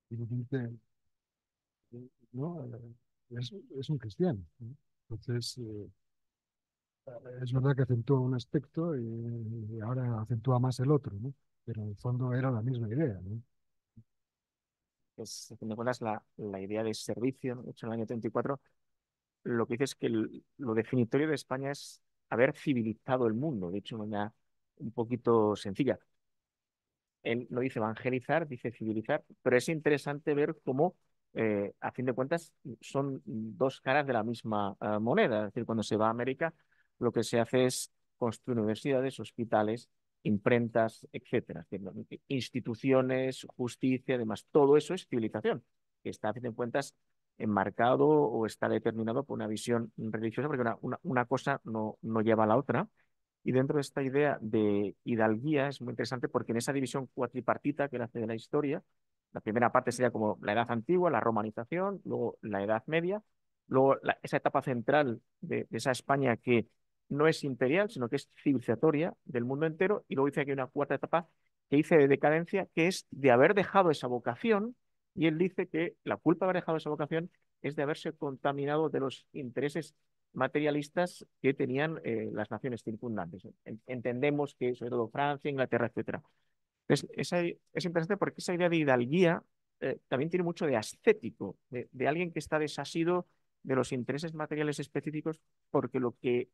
Y dice, no, es un cristiano, ¿no? Entonces, es verdad que acentúa un aspecto y ahora acentúa más el otro, ¿no? Pero en el fondo era la misma idea, ¿no? Es, a fin de cuentas, la idea de servicio, ¿no?, hecho en el año 34, lo que dice es que lo definitorio de España es haber civilizado el mundo, de hecho, de una manera un poquito sencilla. Él no dice evangelizar, dice civilizar, pero es interesante ver cómo, a fin de cuentas, son dos caras de la misma moneda. Es decir, cuando se va a América, lo que se hace es construir universidades, hospitales, imprentas, etcétera. Es decir, instituciones, justicia, además, todo eso es civilización, que está, a fin de cuentas, enmarcado o está determinado por una visión religiosa, porque una cosa no lleva a la otra. Y dentro de esta idea de hidalguía es muy interesante porque en esa división cuatripartita que él hace de la historia, la primera parte sería como la edad antigua, la romanización, luego la edad media, luego esa etapa central de esa España que no es imperial, sino que es civilizatoria del mundo entero, y luego dice que hay una cuarta etapa que dice de decadencia, que es de haber dejado esa vocación, y él dice que la culpa de haber dejado esa vocación es de haberse contaminado de los intereses materialistas que tenían las naciones circundantes. Entendemos que sobre todo Francia, Inglaterra, etcétera. Entonces, es interesante porque esa idea de hidalguía también tiene mucho de ascético, de alguien que está desasido de los intereses materiales específicos, porque lo que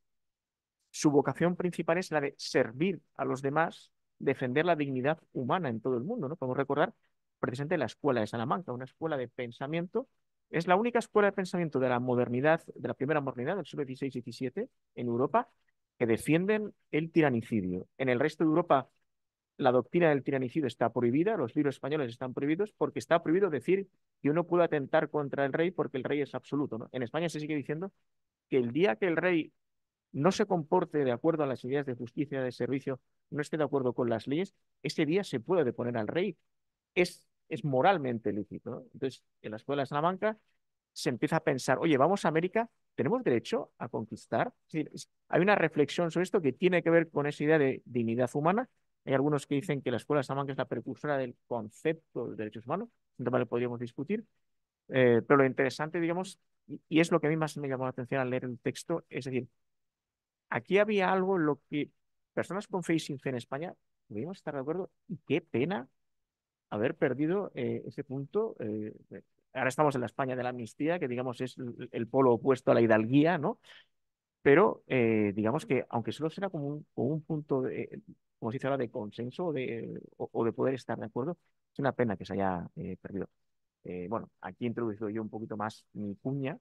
su vocación principal es la de servir a los demás, defender la dignidad humana en todo el mundo, ¿no? Podemos recordar precisamente la Escuela de Salamanca, una escuela de pensamiento. Es la única escuela de pensamiento de la modernidad, de la primera modernidad del siglo XVI y XVII en Europa, que defienden el tiranicidio. En el resto de Europa, la doctrina del tiranicidio está prohibida, los libros españoles están prohibidos, porque está prohibido decir que uno puede atentar contra el rey porque el rey es absoluto, ¿no? En España se sigue diciendo que el día que el rey no se comporte de acuerdo a las ideas de justicia, de servicio, no esté de acuerdo con las leyes, ese día se puede deponer al rey. Es moralmente lícito, ¿no? Entonces, en la escuela de Salamanca se empieza a pensar, oye, vamos a América, ¿tenemos derecho a conquistar? Es decir, hay una reflexión sobre esto que tiene que ver con esa idea de dignidad humana. Hay algunos que dicen que la escuela de Salamanca es la precursora del concepto de derechos humanos, un tema que podríamos discutir, pero lo interesante, digamos, y es lo que a mí más me llamó la atención al leer el texto, es decir, aquí había algo en lo que personas con fe y sin fe en España podríamos estar de acuerdo, y qué pena haber perdido ese punto. Ahora estamos en la España de la amnistía, que digamos es el polo opuesto a la hidalguía, ¿no? Pero digamos que aunque solo será como un punto, como se dice ahora, de consenso o de poder estar de acuerdo, es una pena que se haya perdido. Bueno, aquí he introducido yo un poquito más mi cuña,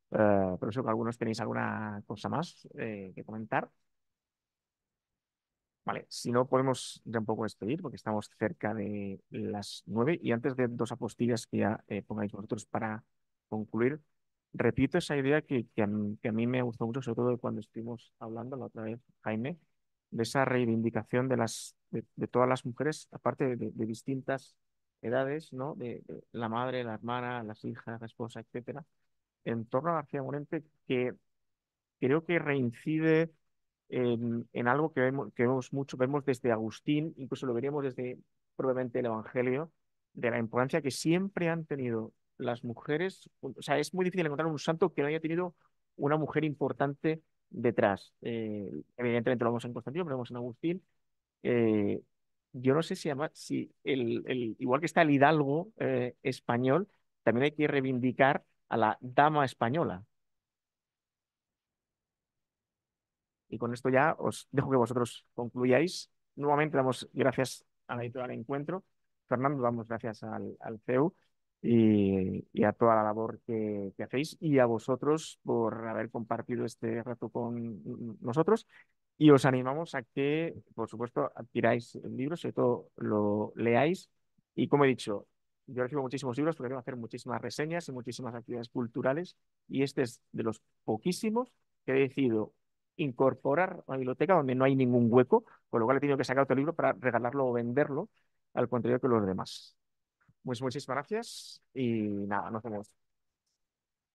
pero eso que algunos tenéis alguna cosa más que comentar. Vale, si no podemos ya un poco despedir porque estamos cerca de las 9 y antes de dos apostillas que ya pongáis vosotros para concluir, repito esa idea que a mí me gustó mucho, sobre todo cuando estuvimos hablando la otra vez, Jaime, de esa reivindicación de todas las mujeres, aparte de distintas edades, ¿no? De la madre, la hermana, las hijas, la esposa, etcétera, en torno a García Morente, que creo que reincide en algo que vemos mucho, vemos desde Agustín, incluso lo veríamos desde probablemente el Evangelio, de la importancia que siempre han tenido las mujeres. O sea, es muy difícil encontrar un santo que no haya tenido una mujer importante detrás. Evidentemente lo vemos en Constantino, pero lo vemos en Agustín. Eh, yo no sé si igual que está el hidalgo español, también hay que reivindicar a la dama española. Y con esto ya os dejo que vosotros concluyáis. Nuevamente damos gracias a la editorial Encuentro. Fernando, damos gracias al CEU y a toda la labor que hacéis y a vosotros por haber compartido este rato con nosotros. Y os animamos a que, por supuesto, adquiráis el libro, sobre todo lo leáis. Y como he dicho, yo recibo muchísimos libros porque tengo que hacer muchísimas reseñas y muchísimas actividades culturales. Y este es de los poquísimos que he decidido incorporar a la biblioteca donde no hay ningún hueco, con lo cual he tenido que sacar otro libro para regalarlo o venderlo al contrario que los demás. Muchísimas gracias y nada, nos vemos.